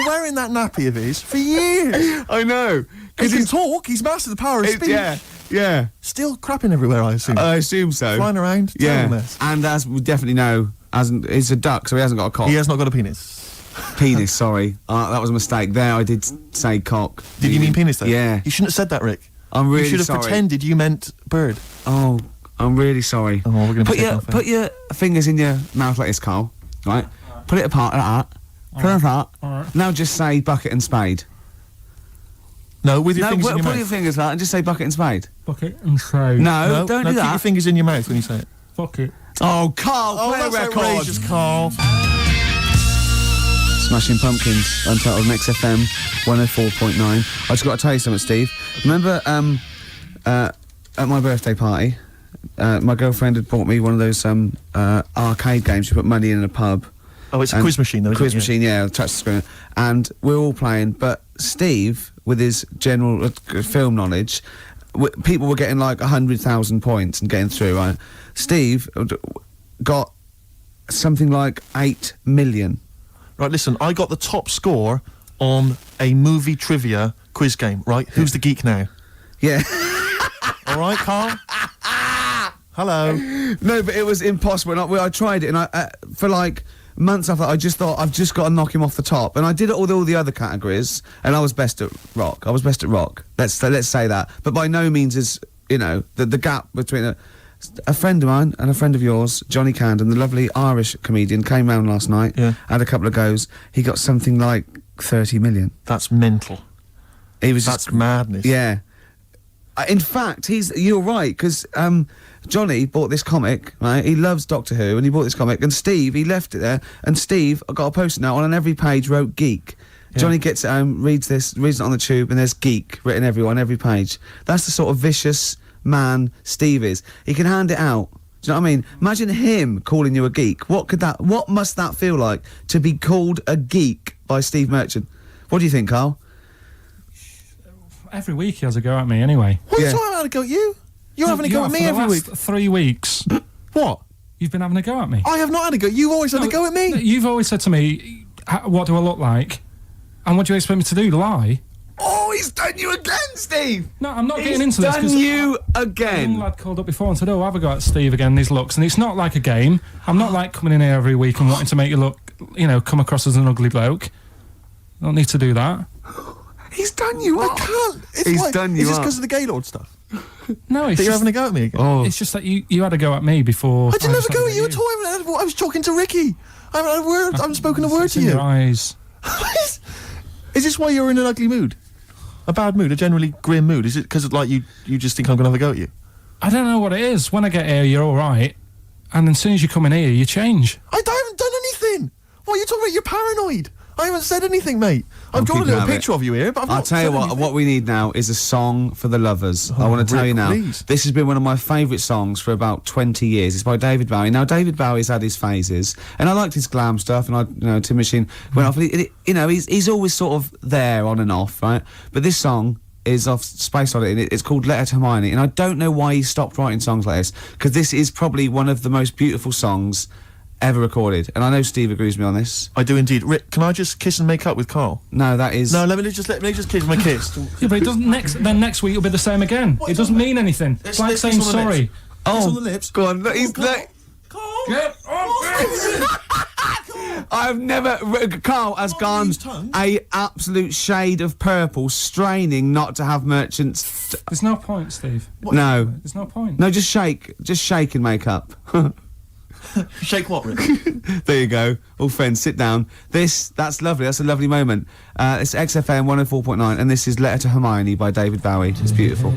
wearing that nappy of his for years. I know. He can talk. He's mastered the power of speech. Yeah. Still crapping everywhere, I assume. I assume so. Flying around. Terrible mess. And as we definitely know, he's a duck, so he hasn't got a cock. He has not got a penis. Penis, sorry. That was a mistake. There, I did say cock. Did you mean penis, though? Yeah. You shouldn't have said that, Rick. I'm really sorry. You should have pretended you meant bird. Oh, I'm really sorry. Oh, we're going to put your fingers in your mouth like this, Carl. Right? Put it apart like that. Alright. Now just say bucket and spade. No, with your fingers in your mouth. Put your fingers like that and just say bucket and spade. Bucket and spade. No, don't do that. Keep your fingers in your mouth when you say it. Bucket. Oh, Carl, play a that's record. outrageous, Carl. Smashing Pumpkins, Untitled Mix FM 104.9. I just got to tell you something, Steve. Remember, at my birthday party, my girlfriend had bought me one of those arcade games. You put money in a pub. Oh, it's a quiz machine, though. Quiz machine, yeah. Touch the screen, and we're all playing. But Steve, with his general film knowledge, people were getting like 100,000 points and getting through. Right? Steve got something like 8 million. Right, listen. I got the top score on a movie trivia quiz game. Right, who's the geek now? Yeah. All right, Carl. Hello. No, but it was impossible. And I tried it, and I for like months after, I just thought I've just got to knock him off the top, and I did it with all the other categories, and I was best at rock. Let's say that, but by no means is the gap between a friend of mine and a friend of yours, Johnny Camden, the lovely Irish comedian, came round last night. Yeah. Had a couple of goes. He got something like 30 million. That's mental. That's madness. Yeah. In fact, you're right, because Johnny bought this comic, right? He loves Doctor Who, and he bought this comic, and Steve, he left it there, and Steve got a post-it note on every page wrote geek. Yeah. Johnny gets it home, reads it on the tube, and there's geek written on every page. That's the sort of vicious man Steve is. He can hand it out. Do you know what I mean? Imagine him calling you a geek. What must that feel like to be called a geek by Steve Merchant? What do you think, Carl? Every week he has a go at me anyway. What are you talking about? A go at you? You're having a go at me every week. 3 weeks. What? You've been having a go at me. I have not had a go. You've always had a go at me. You've always said to me, what do I look like? And what do you expect me to do? Lie? Oh, he's done you again, Steve! No, I'm not getting into this. He's done you again. A young lad called up before and said, have a go at Steve again, these looks. And it's not like a game. I'm not like coming in here every week and wanting to make you look, come across as an ugly bloke. I don't need to do that. He's done you up. I can't. He's done you up. Is this because of the Gaylord stuff? No, it's that you're having a go at me again? Oh. It's just that you had a go at me before. I didn't have a go at you at all. I was talking to Ricky. I haven't had a word. I haven't spoken a word to you. Your eyes. Is this why you're in an ugly mood? A bad mood? A generally grim mood? Is it because you just think I'm going to have a go at you? I don't know what it is. When I get here, you're all right. And then as soon as you come in here, you change. I haven't done anything. What are you talking about? You're paranoid. I haven't said anything, mate. I've drawn a little picture of you here, but I'll tell you what we need now is a song for the lovers. I want to tell you now. Please. This has been one of my favourite songs for about 20 years. It's by David Bowie. Now, David Bowie's had his phases, and I liked his glam stuff, and Tin Machine went off. He's always sort of there, on and off, right? But this song is off Space Oddity, and it's called Letter to Hermione, and I don't know why he stopped writing songs like this, because this is probably one of the most beautiful songs ever recorded. And I know Steve agrees with me on this. I do indeed. Rick, can I just kiss and make up with Carl? No, that is... No, let me just kiss my kiss. Yeah, but it doesn't. Then next week it'll be the same again. What, it doesn't mean anything. It's like saying sorry. It's on the lips. Go on. He's... Carl! Get off I've never... Carl has gone a absolute shade of purple, straining not to have merchants... There's no point, Steve. No. There's no point. No, just shake. Just shake and make up. Shake what, Rick? There you go. All friends, sit down. That's lovely. That's a lovely moment. It's XFM 104.9, and this is Letter to Hermione by David Bowie. It's beautiful.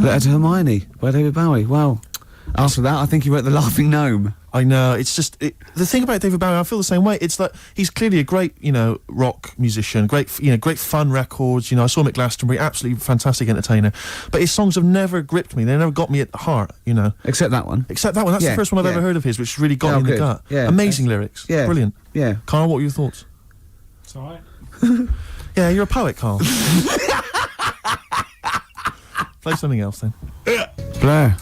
Letter to Hermione by David Bowie. Wow. After that, I think he wrote The Laughing Gnome. I know, it's just... the thing about David Bowie, I feel the same way. It's like, he's clearly a great, rock musician, great fun records. I saw him at Glastonbury, absolutely fantastic entertainer. But his songs have never gripped me. They never got me at heart, Except that one. Except that one. That's the first one I've ever heard of his, which really got me in the gut. Yeah. Amazing lyrics. Yeah. Brilliant. Yeah. Carl, what were your thoughts? It's alright. Yeah, you're a poet, Carl. Play something else, then. Blur.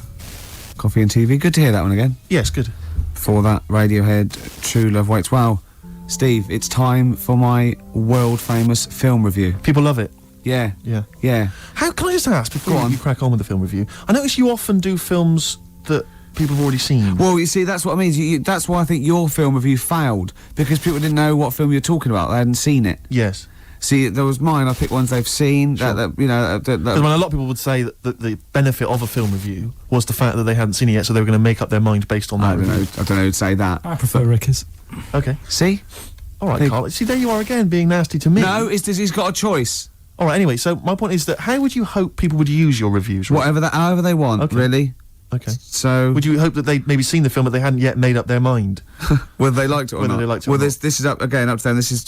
Coffee and TV. Good to hear that one again. Yes, good. Before that, Radiohead, True Love Waits. Wow. Steve, it's time for my world-famous film review. People love it. Yeah. Yeah. Yeah. How can I just ask, before Go on. you crack on with the film review, I notice you often do films that people have already seen. Well, you see, that's what I mean. That's why I think your film review failed, because people didn't know what film you're talking about. They hadn't seen it. Yes. See, there was mine. I picked ones they've seen. Sure. That Because when a lot of people would say that the benefit of a film review was the fact that they hadn't seen it yet, so they were going to make up their mind based on that I don't know. review. I don't know who'd say that. I prefer Ricky's. Okay. See? All right, Carl. See, there you are again, being nasty to me. No, he's got a choice. All right. Anyway, so my point is that how would you hope people would use your reviews? Right? However they want. Okay. Really. Okay. So would you hope that they'd maybe seen the film but they hadn't yet made up their mind? whether they liked it or Whether not. they liked it or well, not. this is up to them. This is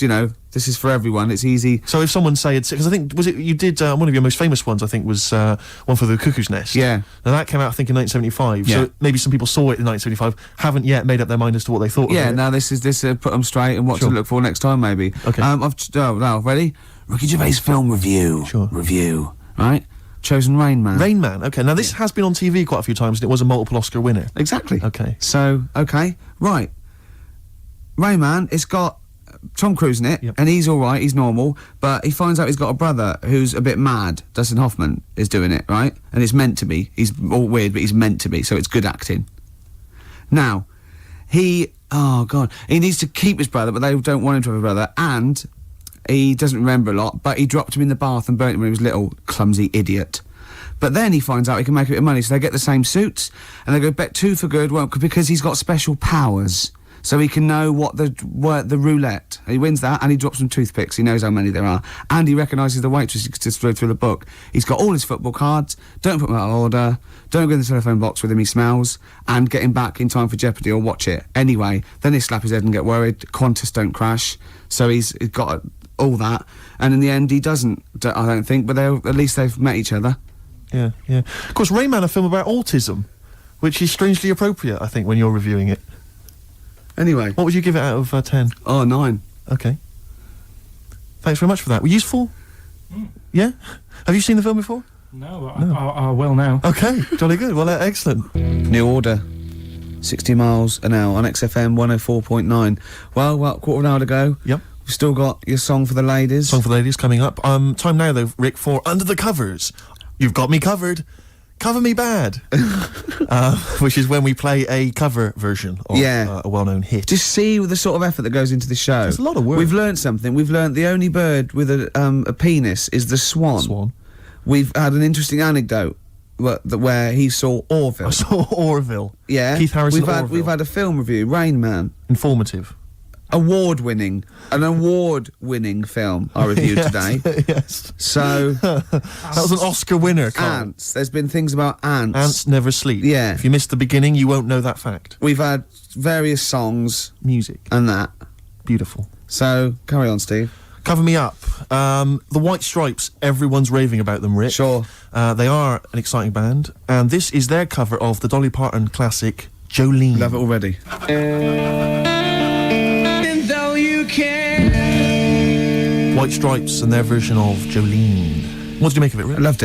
this is for everyone. It's easy. So if someone say it's, because I think you did one of your most famous ones, I think was one for the Cuckoo's Nest. Yeah. Now that came out I think in 1975. Yeah. So maybe some people saw it in 1975, haven't yet made up their mind as to what they thought. Yeah. of it. Now this put them straight and what Sure. to look for next time maybe. Okay. Now ready? Ricky Gervais film review. Sure. Review. Right. Chosen Rain Man. Rain Man. Okay. Now this has been on TV quite a few times and it was a multiple Oscar winner. Exactly. Okay. So right. Rain Man. It's got Tom Cruise in it, Yep. and he's all right. He's normal, but he finds out he's got a brother who's a bit mad. Dustin Hoffman is doing it, right? And it's meant to be. He's all weird, but he's meant to be. So it's good acting. Now, he needs to keep his brother, but they don't want him to have a brother, and he doesn't remember a lot, but he dropped him in the bath and burnt him when he was little, clumsy idiot. But then he finds out he can make a bit of money, so they get the same suits, and they go bet two for good, because he's got special powers. So he can know what the roulette. He wins that, and he drops some toothpicks. He knows how many there are, and he recognises the waitress. He can just throw through the book. He's got all his football cards. Don't put them out of order. Don't go in the telephone box with him. He smells, and get him back in time for Jeopardy or watch it anyway. Then he slap his head and get worried. Qantas don't crash. So he's got all that, and in the end he doesn't. I don't think, but at least they've met each other. Yeah, yeah. Of course, Rain Man, a film about autism, which is strangely appropriate, I think, when you're reviewing it. Anyway, What would you give it out of 10? oh 9. Okay. Thanks very much for that. Were useful? Yeah? Have you seen the film before? No, I will now. Okay, jolly good. Well, excellent. New Order, 60 miles an hour on XFM 104.9. Well, quarter of an hour to go. Yep. We've still got your song for the ladies. Song for the ladies coming up. Time now, though, Rick, for Under the Covers. You've got me covered. Cover Me Bad. Which is when we play a cover version of a well-known hit. Just see the sort of effort that goes into the show. There's a lot of work. We've learned something. We've learned the only bird with a penis is the swan. Swan. We've had an interesting anecdote where he saw Orville. I saw Orville. Yeah. Keith Harrison We've Orville. had a film review, Rain Man. Informative. An award-winning film I reviewed today. Yes. So, That was an Oscar winner, Carl. ants. There's been things about ants. Ants never sleep. Yeah. If you missed the beginning, you won't know that fact. We've had various songs Music. and that. Beautiful. So, carry on, Steve. Cover Me Up. The White Stripes, everyone's raving about them, Rick. Sure. They are an exciting band, and this is their cover of the Dolly Parton classic, Jolene. Love it already. White Stripes and their version of Jolene. What did you make of it, I Rick? loved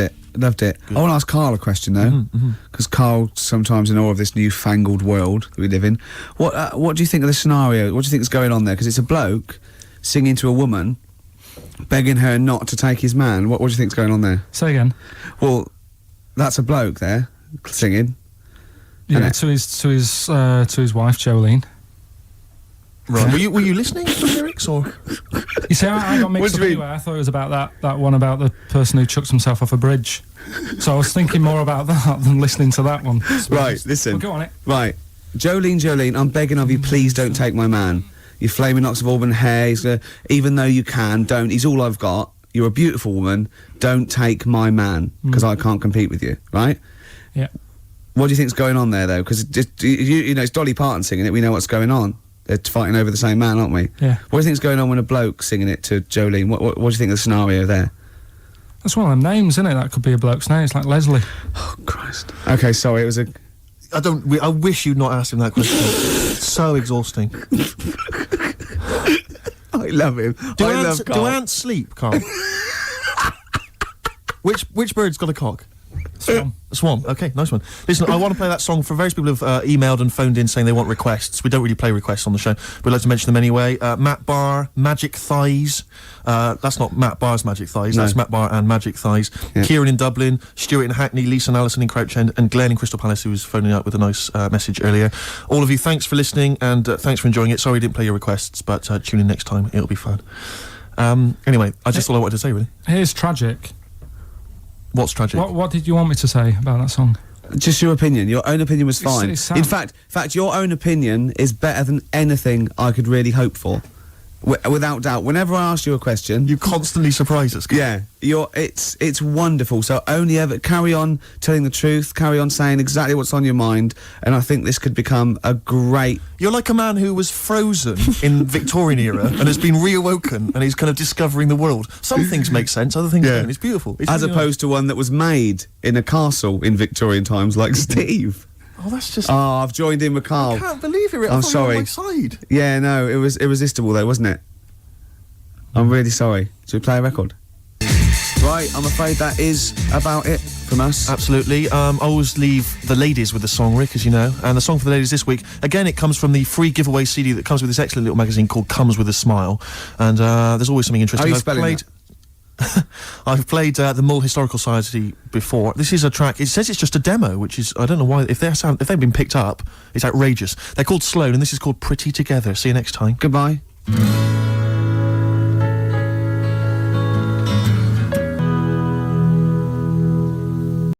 it. I want to ask Karl a question though, because Karl sometimes in awe of this newfangled world that we live in. What do you think of the scenario? What do you think is going on there? Because it's a bloke singing to a woman, begging her not to take his man. What do you think's going on there? Say again. Well, that's a bloke there singing. Yeah, Innit? to his wife Jolene. Right. Were you listening to the lyrics or? You see, I got mixed What do up you anyway. I thought it was about that one about the person who chucks himself off a bridge. So I was thinking more about that than listening to that one. Right, listen. Well, go on it. Right. Jolene, I'm begging of you, please don't take my man. You flaming locks of auburn hair, even though you can, don't. He's all I've got. You're a beautiful woman. Don't take my man, because I can't compete with you, right? Yeah. What do you think's going on there, though? Because, you know, it's Dolly Parton singing it. We know what's going on. They're fighting over the same man, aren't we? Yeah. What do you think's going on when a bloke singing it to Jolene? What do you think of the scenario there? That's one of them names, isn't it? That could be a bloke's name. It's like Leslie. Oh, Christ. Okay, sorry, it was a... I wish you'd not asked him that question. It's so exhausting. I love him. Do I love Karl. Do ants sleep, Karl? Which bird's got a cock? Swan. A swan. Okay, nice one. Listen, I want to play that song for various people who've emailed and phoned in saying they want requests. We don't really play requests on the show, but we'd like to mention them anyway. Matt Barr, Magic Thighs. That's not Matt Barr's Magic Thighs, No. that's Matt Barr and Magic Thighs. Yeah. Kieran in Dublin, Stuart in Hackney, Lisa and Alison in Crouch End, and Glenn in Crystal Palace, who was phoning up with a nice message earlier. All of you, thanks for listening, and thanks for enjoying it. Sorry we didn't play your requests, but tune in next time, it'll be fun. Anyway, I just all I wanted to say, really. Here's tragic. What's tragic? What did you want me to say about that song? Just your opinion. Your own opinion was fine. it's In fact, your own opinion is better than anything I could really hope for. Without doubt. Whenever I ask you a question... You constantly surprise us. Yeah, it's wonderful. So only ever carry on telling the truth, carry on saying exactly what's on your mind, and I think this could become a great... You're like a man who was frozen in Victorian era and has been reawoken, and he's kind of discovering the world. Some things make sense, other things don't. It's beautiful. It's As really opposed to one that was made in a castle in Victorian times, like Steve. Oh, that's just... Oh, I've joined in with Karl. I can't believe it. I I'm thought you were on sorry. my side. Yeah, no, it was irresistible though, wasn't it? I'm really sorry. Should we play a record? Right, I'm afraid that is about it from us. Absolutely. I always leave the ladies with the song, Rick, as you know. And the song for the ladies this week, again, it comes from the free giveaway CD that comes with this excellent little magazine called Comes With a Smile. And there's always something interesting. How are you spelling that? I've played the Mull Historical Society before. This is a track. It says it's just a demo, which is, I don't know why. If they've been picked up, it's outrageous. They're called Sloan, and this is called Pretty Together. See you next time. Goodbye.